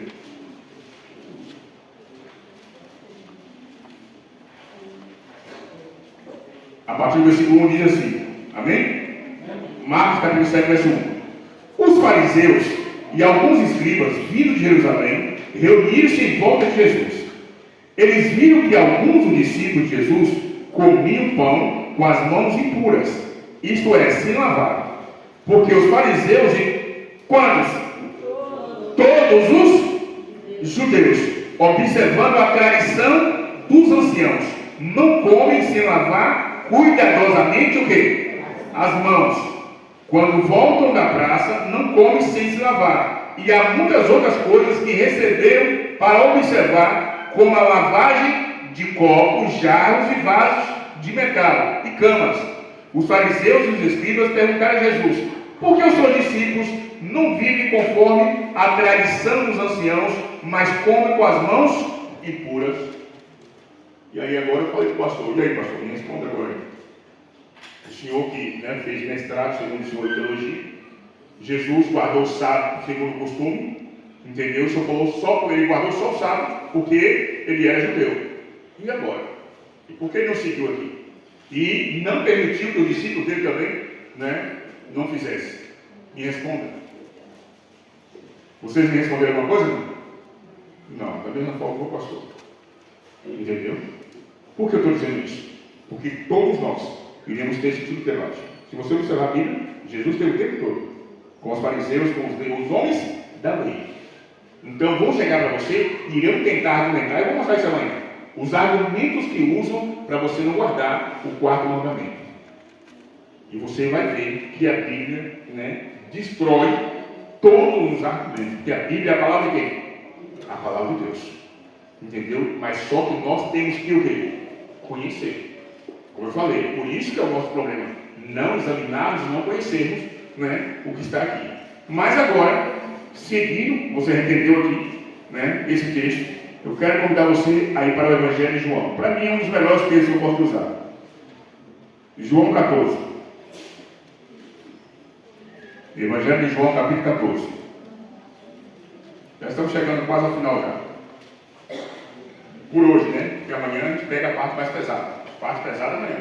A partir do versículo 1 diz assim. Amém? Marcos capítulo 7, verso 1. Os fariseus e alguns escribas, vindo de Jerusalém, reuniram-se em volta de Jesus. Eles viram que alguns dos discípulos de Jesus comiam pão com as mãos impuras, isto é, sem lavar. Porque os fariseus e quantos? Todos os judeus, observando a tradição dos anciãos, não comem sem lavar cuidadosamente o quê? As mãos. Quando voltam da praça, não comem sem se lavar. E há muitas outras coisas que receberam para observar, como a lavagem de copos, jarros e vasos de metal e camas. Os fariseus e os escribas perguntaram a Jesus: por que os seus discípulos não vivem conforme a tradição dos anciãos, mas comem com as mãos impuras? E aí agora eu falei para o pastor: e aí, pastor, me responda agora. O senhor que fez mestrado, segundo o senhor, em teologia, Jesus guardou o sábado segundo o costume, entendeu? O senhor falou só, ele guardou só o sábado porque ele era judeu. E agora? E por que ele não seguiu aqui? E não permitiu que o discípulo dele também não fizesse? Me responda. Vocês me responderam alguma coisa? Não, da mesma forma que o pastor. Entendeu? Por que eu estou dizendo isso? Porque todos nós iremos ter esse tipo de debate. Se você observar a Bíblia, Jesus teve o tempo todo com os fariseus, com os homens da lei. Então vou chegar para você e iremos tentar argumentar, eu vou mostrar isso amanhã, os argumentos que usam para você não guardar o quarto mandamento. E você vai ver que a Bíblia destrói todos os argumentos, porque a Bíblia é a palavra de quem? A palavra de Deus. Entendeu? Mas só que nós temos que o quê? Conhecer. Como eu falei, por isso que é o nosso problema. Não examinarmos e não conhecermos o que está aqui. Mas agora, seguindo, você entendeu aqui esse texto, eu quero convidar você a ir para o Evangelho de João. Para mim é um dos melhores textos que eu posso usar. João 14. Evangelho de João, capítulo 14. Já estamos chegando quase ao final já. Por hoje, Porque amanhã a gente pega a parte mais pesada. Parte pesada amanhã.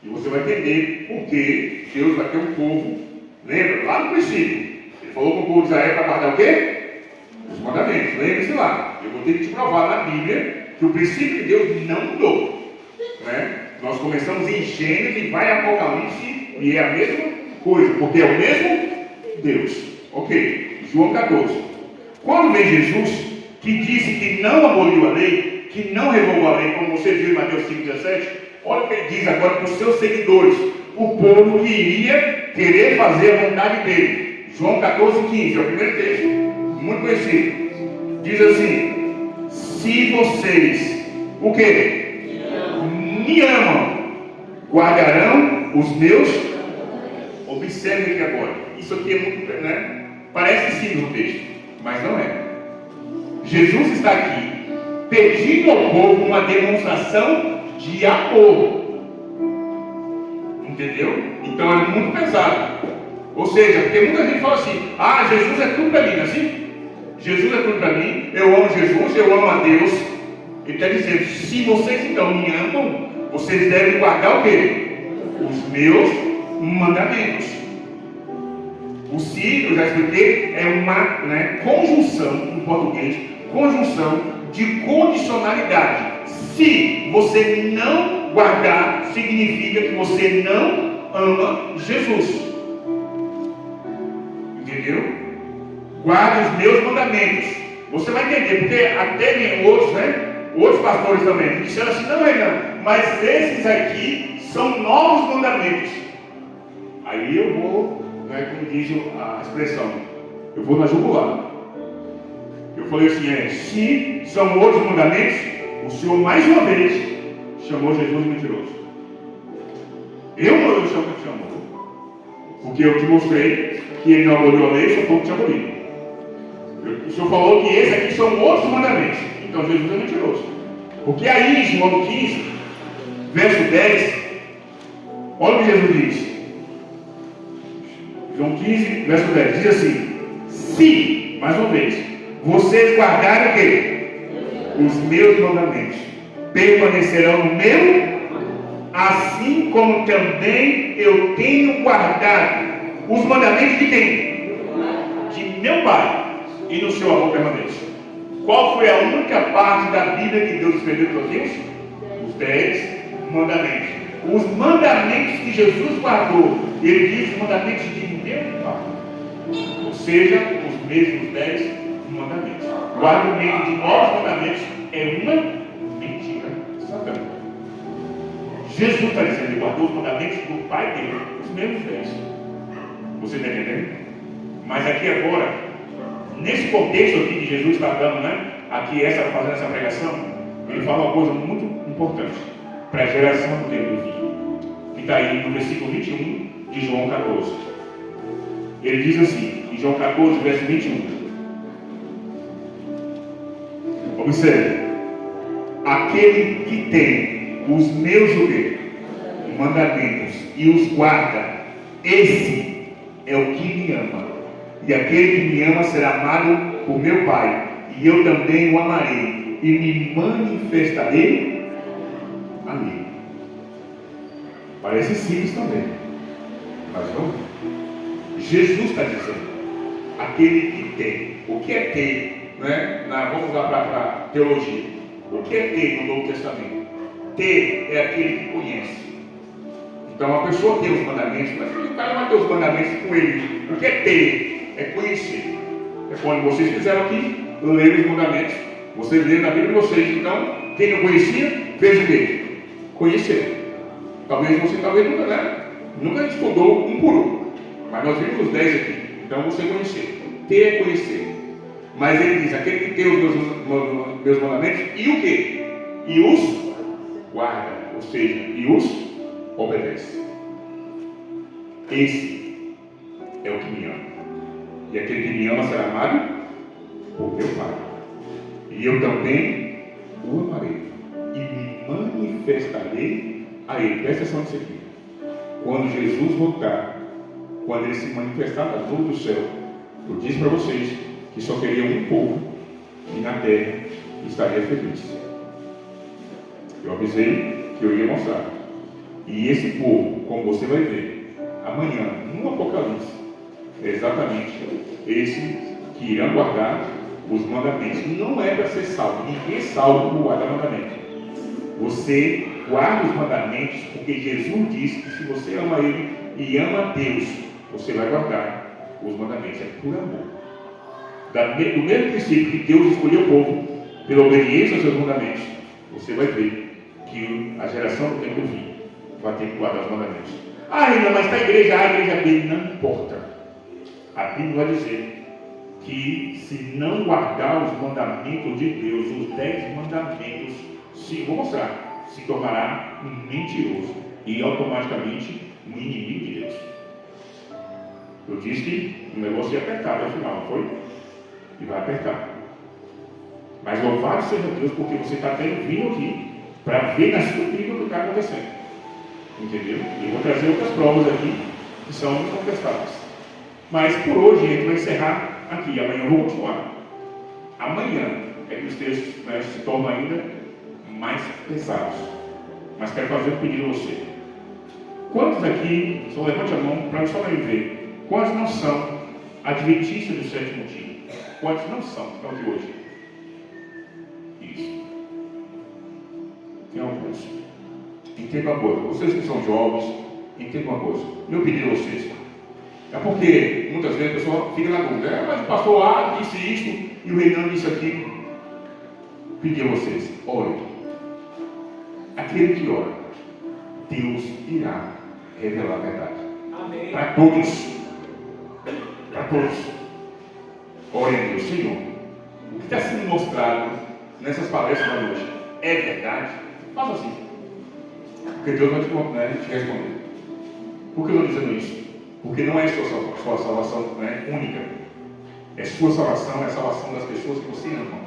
E você vai entender por que Deus vai ter um povo. Lembra? Lá no princípio. Ele falou com o povo de Israel para guardar o quê? Os mandamentos. Lembre-se lá. Eu vou ter que te provar na Bíblia que o princípio de Deus não mudou. Nós começamos em Gênesis e vai a Apocalipse e é a mesma coisa. Porque é o mesmo Deus. Ok. João 14. Quando vem Jesus, que disse que não aboliu a lei, que não revogou a lei, como você viu em Mateus 5,17, olha o que ele diz agora para os seus seguidores, o povo que iria querer fazer a vontade dele. João 14,15, é o primeiro texto, muito conhecido. Diz assim: se vocês, o que? Me amam, guardarão os meus. Observe aqui agora. Isso aqui é muito, né? Parece simples o texto, mas não é. Jesus está aqui pedindo ao povo uma demonstração de amor. Entendeu? Então é muito pesado. Ou seja, porque muita gente fala assim: ah, Jesus é tudo para mim, não é assim? Jesus é tudo para mim, eu amo Jesus, eu amo a Deus. Ele está dizendo: se vocês então me amam, vocês devem guardar o quê? Os meus mandamentos. O se, eu já expliquei, é uma, né, conjunção, em português, conjunção de condicionalidade. Se você não guardar, significa que você não ama Jesus. Entendeu? Guarde os meus mandamentos. Você vai entender, porque até tem outros, né? Outros pastores também disseram assim: não, Renan, mas esses aqui são novos mandamentos. Aí eu vou, né, como diz a expressão, eu vou na jugular. Eu falei assim: se são outros mandamentos, o Senhor mais uma vez chamou Jesus de mentiroso. Eu não chamo que chamou, porque eu te mostrei que ele não aboliu a lei, só foi o que te aboliu. O Senhor falou que esses aqui são outros mandamentos. Então Jesus é mentiroso. Porque aí, em João 15, verso 10, olha o que Jesus diz. João 15, verso 10, diz assim: se, mais uma vez, vocês guardarem o quê? Os meus mandamentos, permanecerão no meu, assim como também eu tenho guardado os mandamentos de quem? De meu Pai, e no seu amor permanece. Qual foi a única parte da Bíblia que Deus escreveu para Deus? Os 10 mandamentos. Os mandamentos que Jesus guardou, ele diz: os mandamentos de meu Pai. Ou seja, os mesmos 10 mandamentos. O argumento de novos mandamentos é uma mentira satânica. Jesus está dizendo que ele guardou os mandamentos do Pai dele, os mesmos 10. Você está entendendo? Mas aqui agora, nesse contexto aqui que Jesus está dando, né? Aqui fazendo essa pregação, ele fala uma coisa muito importante para a geração do tempo do fim, que está aí no versículo 21 de João 14. Ele diz assim, em João 14, verso 21. Observe: aquele que tem os meus mandamentos e os guarda, esse é o que me ama. E aquele que me ama será amado por meu Pai, e eu também o amarei, e me manifestarei a ele. Parece simples também, mas não. Jesus está dizendo: aquele que tem. O que é ter? Né? Vamos lá para a teologia. O que é ter no Novo Testamento? Ter é aquele que conhece. Então a pessoa tem os mandamentos, mas o cara vai ter os mandamentos com ele. O que é ter? É conhecer. É quando vocês fizeram aqui, leram os mandamentos, vocês leram na Bíblia de vocês. Então, quem não conhecia, fez o quê? Conhecer. Talvez você nunca estudou um por um, mas nós vimos os 10 aqui. Então você conhecer. Ter é conhecer. Mas ele diz: aquele que tem os meus mandamentos, e o quê? E os guarda, ou seja, e os obedece. Esse é o que me ama. E aquele que me ama será amado por meu Pai. E eu também o amarei. E me manifestarei a ele. Presta atenção nisso aqui. Quando Jesus voltar, quando ele se manifestar na luz do céu, eu disse para vocês que só queria um povo e na terra estaria feliz. Eu avisei que eu ia mostrar. E esse povo, como você vai ver amanhã, no Apocalipse, é exatamente esse que irá guardar os mandamentos. Não é para ser salvo. Ninguém é salvo por guardar mandamentos. Você guarda os mandamentos porque Jesus disse que se você ama Ele e ama a Deus, você vai guardar os mandamentos. É por amor. Do mesmo princípio que Deus escolheu o povo pela obediência aos seus mandamentos, você vai ver que a geração do tempo do fim vai ter que guardar os mandamentos. Ainda, mas a igreja dele não importa. A Bíblia vai dizer que se não guardar os mandamentos de Deus, os 10 mandamentos, vou mostrar, se tornará um mentiroso e automaticamente um inimigo de Deus. Eu disse que o negócio ia apertar até o final, não foi? E vai apertar. Mas louvado seja Deus, porque você está tendo vindo aqui para ver na sua Bíblia o que está acontecendo. Entendeu? Eu vou trazer outras provas aqui que são incontestáveis. Mas por hoje a gente vai encerrar aqui. Amanhã eu vou continuar. Amanhã é que os textos se tornam ainda mais pesados. Mas quero fazer um pedido a você. Quantos aqui, só levante a mão para só me ver, quantos não são adventistas do sétimo dia? Quantos não são? Estão aqui hoje. Isso. Tem alguns. Entenda uma coisa. Vocês que são jovens, entendam uma coisa. Meu pedido a vocês. É porque muitas vezes a pessoa fica na dúvida. Mas o pastor A disse isto e o Renan disse aquilo. Pedi a vocês. Orem. Aquele que ora, Deus irá revelar a verdade. Amém. Para todos. Para todos. Orem a Deus, Senhor. O que está sendo mostrado nessas palestras da noite é verdade? Faça assim. Porque Deus vai te responder. Por que eu estou dizendo isso? Porque não é sua salvação única. É sua salvação, é a salvação das pessoas que você ama.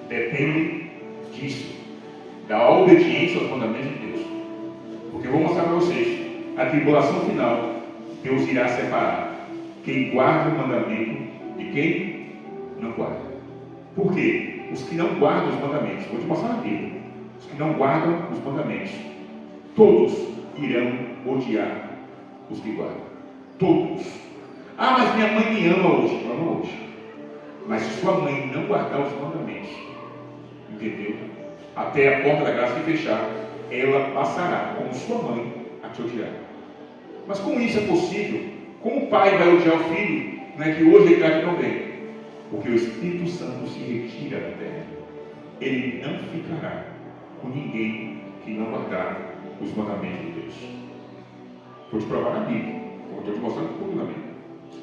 Depende disso. Da obediência aos mandamentos de Deus. Porque eu vou mostrar para vocês. A tribulação final, Deus irá separar quem guarda o mandamento de quem não guarda. Por quê? Os que não guardam os mandamentos, vou te mostrar na Bíblia. Os que não guardam os mandamentos, todos irão odiar os que guardam. Todos. Ah, mas minha mãe me ama hoje. Ama hoje. Mas se sua mãe não guardar os mandamentos, entendeu? Até a porta da graça se fechar, ela passará, como sua mãe, a te odiar. Mas como isso é possível? Como o pai vai odiar o filho, que hoje ele está aqui não vem? Porque o Espírito Santo se retira da terra. Ele não ficará com ninguém que não guardar os mandamentos de Deus. Vou te provar na Bíblia. Como estou te mostrando tudo na Bíblia.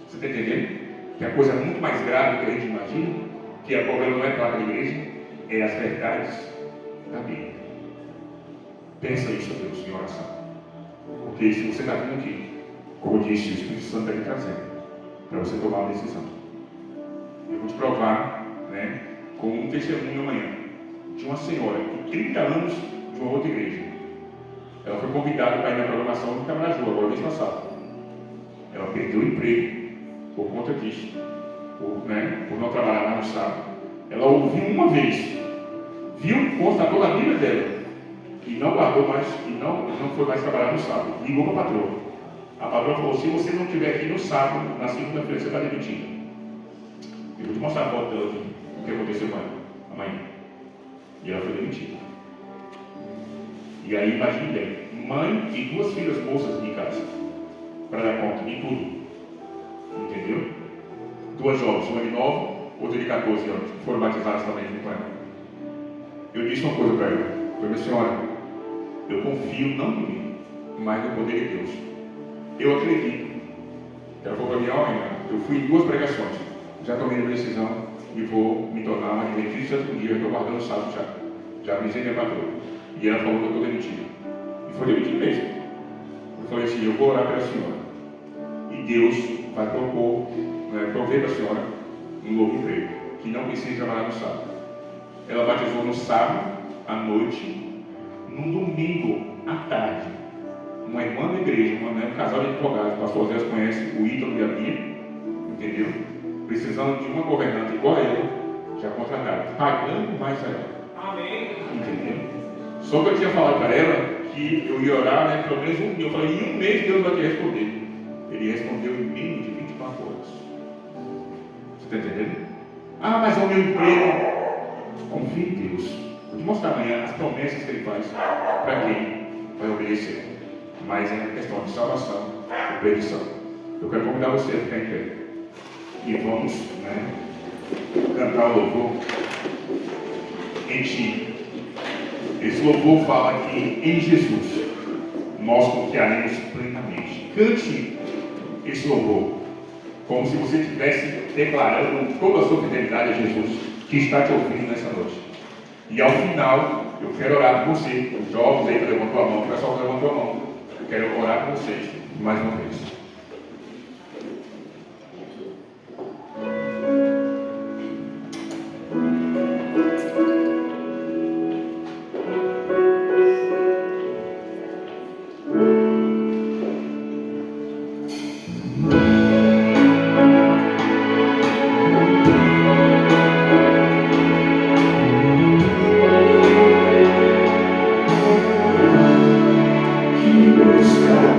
Você está entendendo? Que a coisa é muito mais grave do que a gente imagina. Que o problema não é placa de igreja, é as verdades da Bíblia. Pensa isso a Deus em oração. Porque se você está vindo aqui, como eu disse, o Espírito Santo está lhe trazendo para você tomar uma decisão. Eu vou te provar, com um testemunho amanhã de uma senhora de 30 anos de uma outra igreja. Ela foi convidada para ir na programação do Camaraju, agora mês passado. Ela perdeu o emprego por conta disso, por não trabalhar mais no sábado. Ela ouviu uma vez, viu o constatador da Bíblia dela, e não guardou mais, e não foi mais trabalhar no sábado. Ligou para a patroa. A patroa falou: se você não estiver aqui no sábado, na segunda-feira você está demitida. Eu vou te mostrar a foto dela aqui, o que aconteceu com ela amanhã. E ela foi demitida. E aí, imagine bem, mãe e 2 filhas moças em casa, para dar conta de tudo. Entendeu? 2 jovens, uma de 9, outra de 14 anos, que foram batizadas também junto com ela. Eu disse uma coisa para ela: falei, minha senhora, eu confio não em mim, mas no poder de Deus. Eu acredito. Ela falou para mim: olha, eu fui em 2 pregações, já tomei a decisão e vou me tornar uma adventista do dia, eu estou guardando o sábado já avisei minha patroa. E ela falou que eu estou demitido. E foi demitido mesmo. Eu falei assim: eu vou orar pela senhora. E Deus vai prover para a senhora um novo emprego, que não precisa trabalhar no sábado. Ela batizou no sábado, à noite, no domingo, à tarde. Uma irmã da igreja, um casal de advogados, o pastor Zé conhece, o Ítalo e a Bia, entendeu? Precisando de uma governante igual a ela, já contrataram, pagando mais a ela. Amém. Entendeu? Só que eu tinha falado para ela que eu ia orar, pelo menos um dia. Eu falei: em um mês Deus vai te responder. Ele respondeu em menos de 24 horas. Você está entendendo? Ah, mas é o meu emprego. Confie em Deus. Vou te mostrar amanhã as promessas que Ele faz para quem vai obedecer. Mas é uma questão de salvação e perdição. Eu quero convidar você a ficar em pé. E vamos, cantar o louvor, em ti. Esse louvor fala que em Jesus nós confiaremos plenamente. Cante esse louvor como se você estivesse declarando toda a sua fidelidade a Jesus que está te ouvindo nessa noite. E ao final, eu quero orar por você. Os jovens aí que levantou a mão, o pessoal que levantou a mão, eu quero orar por vocês mais uma vez.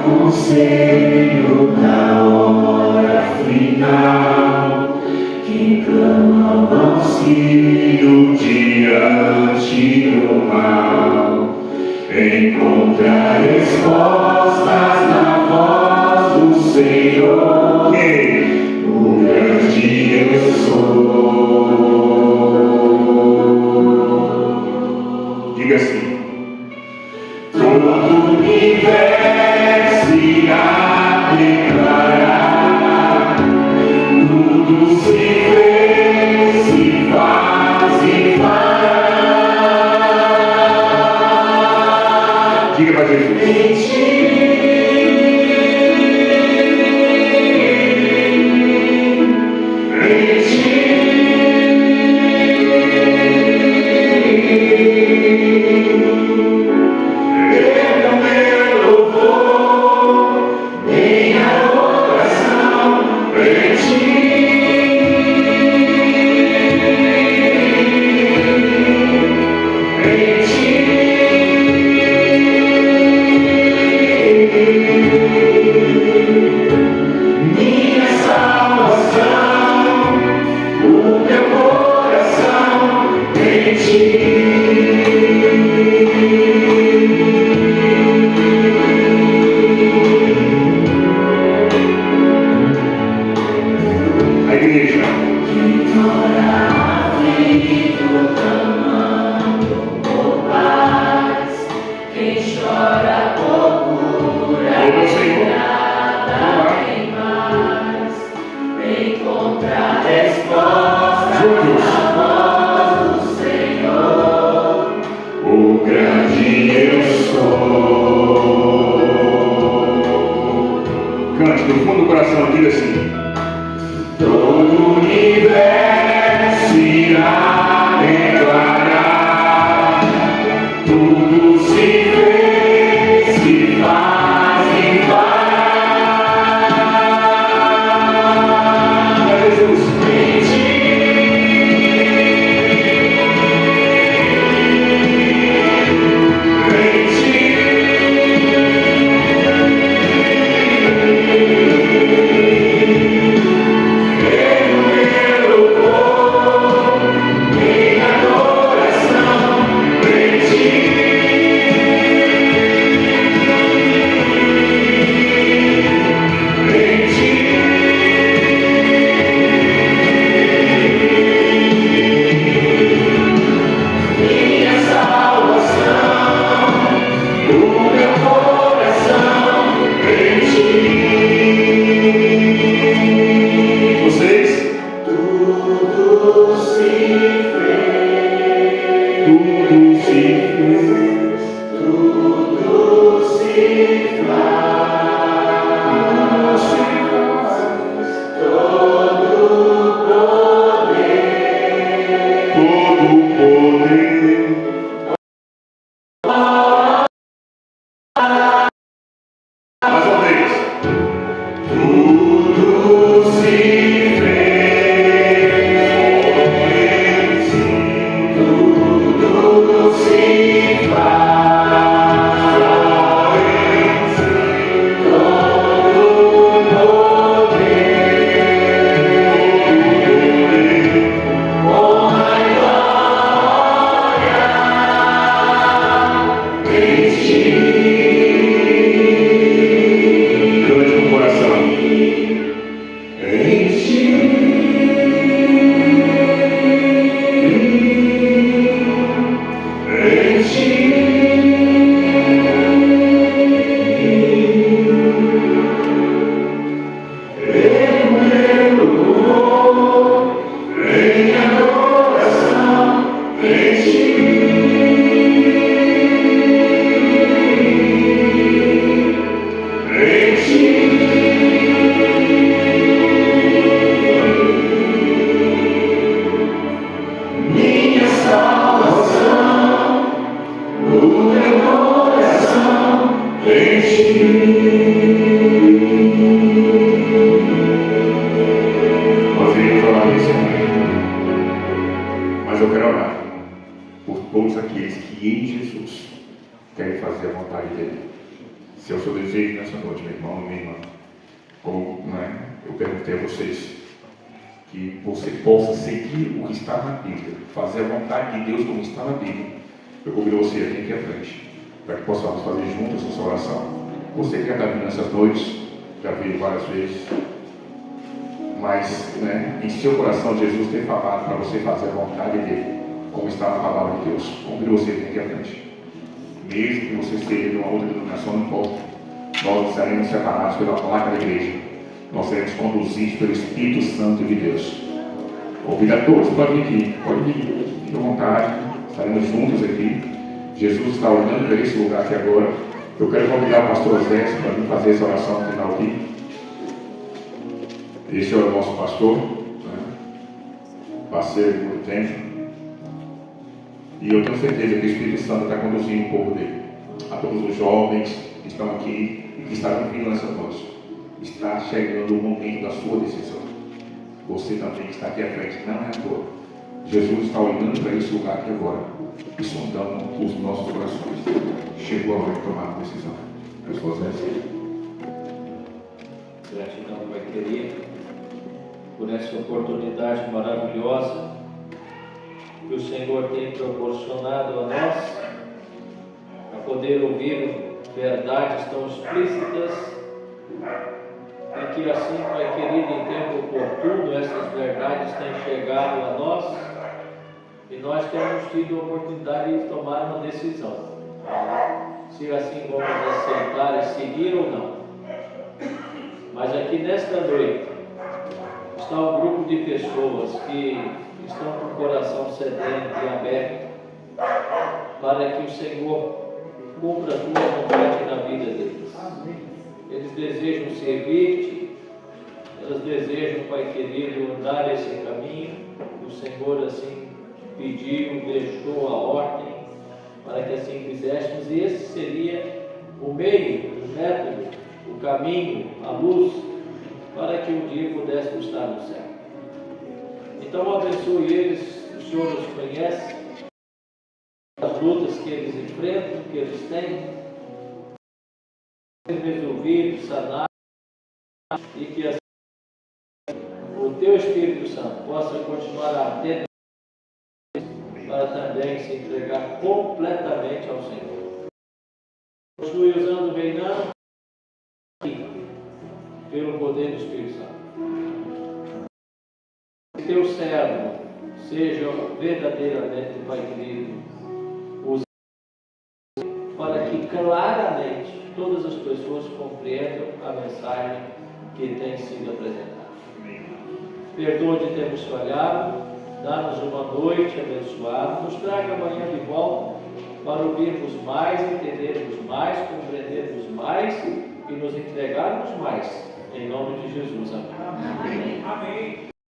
Conselho na hora final, que clama auxílio diante do mal, encontra respostas na voz do Senhor, o grande eu sou. Diga assim: todo o universo irá declarar, tudo se fez, se faz e fará. diga para Jesus. Em Cante do fundo do coração, diga assim: todo o universo irá declarar, tudo se fez, se faz e fará. Jesus. Em ti, em ti. Mas eu quero orar por todos aqueles que em Jesus querem fazer a vontade dele. Se é o seu desejo nessa noite, meu irmão e minha irmã, como eu perguntei a vocês, que você possa seguir o que está na Bíblia, fazer a vontade de Deus como está na Bíblia. Eu convido você a vir aqui à frente, para que possamos fazer juntos essa oração. Você que já está vindo nessas noites, já veio várias vezes, mas em seu coração Jesus tem falado para você fazer a vontade dele, como está na palavra de Deus. Convido você a vir aqui à frente. Mesmo que você seja de uma outra denominação, não importa. Nós seremos separados pela placa da igreja. Nós seremos conduzidos pelo Espírito Santo de Deus. Convido a todos, pode vir aqui, fique à vontade, estaremos juntos aqui. Jesus está olhando para esse lugar aqui agora. Eu quero convidar o pastor Zé para vir fazer essa oração final aqui. Esse é o nosso pastor, parceiro de muito tempo. E eu tenho certeza que o Espírito Santo está conduzindo o povo dele. A todos os jovens que estão aqui e que estarão vindo nessa noite. Está chegando o momento da sua decisão. Você também está aqui à frente, não é à toa. Jesus está olhando para esse lugar aqui agora e sondando os nossos corações. Chegou a hora de tomar a decisão. Gratidão, Pai querido, por essa oportunidade maravilhosa que o Senhor tem proporcionado a nós, a poder ouvir verdades tão explícitas, e que assim, Pai querido, em tempo oportuno, essas verdades têm chegado a nós, e nós temos tido a oportunidade de tomar uma decisão, se assim vamos aceitar e seguir ou não. Mas aqui nesta noite está um grupo de pessoas que estão com o coração sedento e aberto para que o Senhor cumpra a tua vontade na vida deles. Eles desejam servir-te, eles desejam, Pai querido, andar esse caminho. O Senhor assim pediu, deixou a ordem para que assim fizéssemos, e esse seria o meio, o método, o caminho, a luz, para que um dia pudéssemos estar no céu. Então abençoe eles, o Senhor os conhece, as lutas que eles enfrentam, que eles têm, resolvido, sanar, e que assim o Teu Espírito Santo possa continuar atento para também se entregar completamente ao Senhor. Continue usando o reinado pelo poder do Espírito Santo. Que teu servo seja verdadeiramente, Pai querido, usado para que claramente todas as pessoas compreendam a mensagem que tem sido apresentada. Perdoa de termos falhado, dá-nos uma noite abençoada, nos traga amanhã de volta para ouvirmos mais, entendermos mais, compreendermos mais e nos entregarmos mais. Em nome de Jesus. Amém. Amém.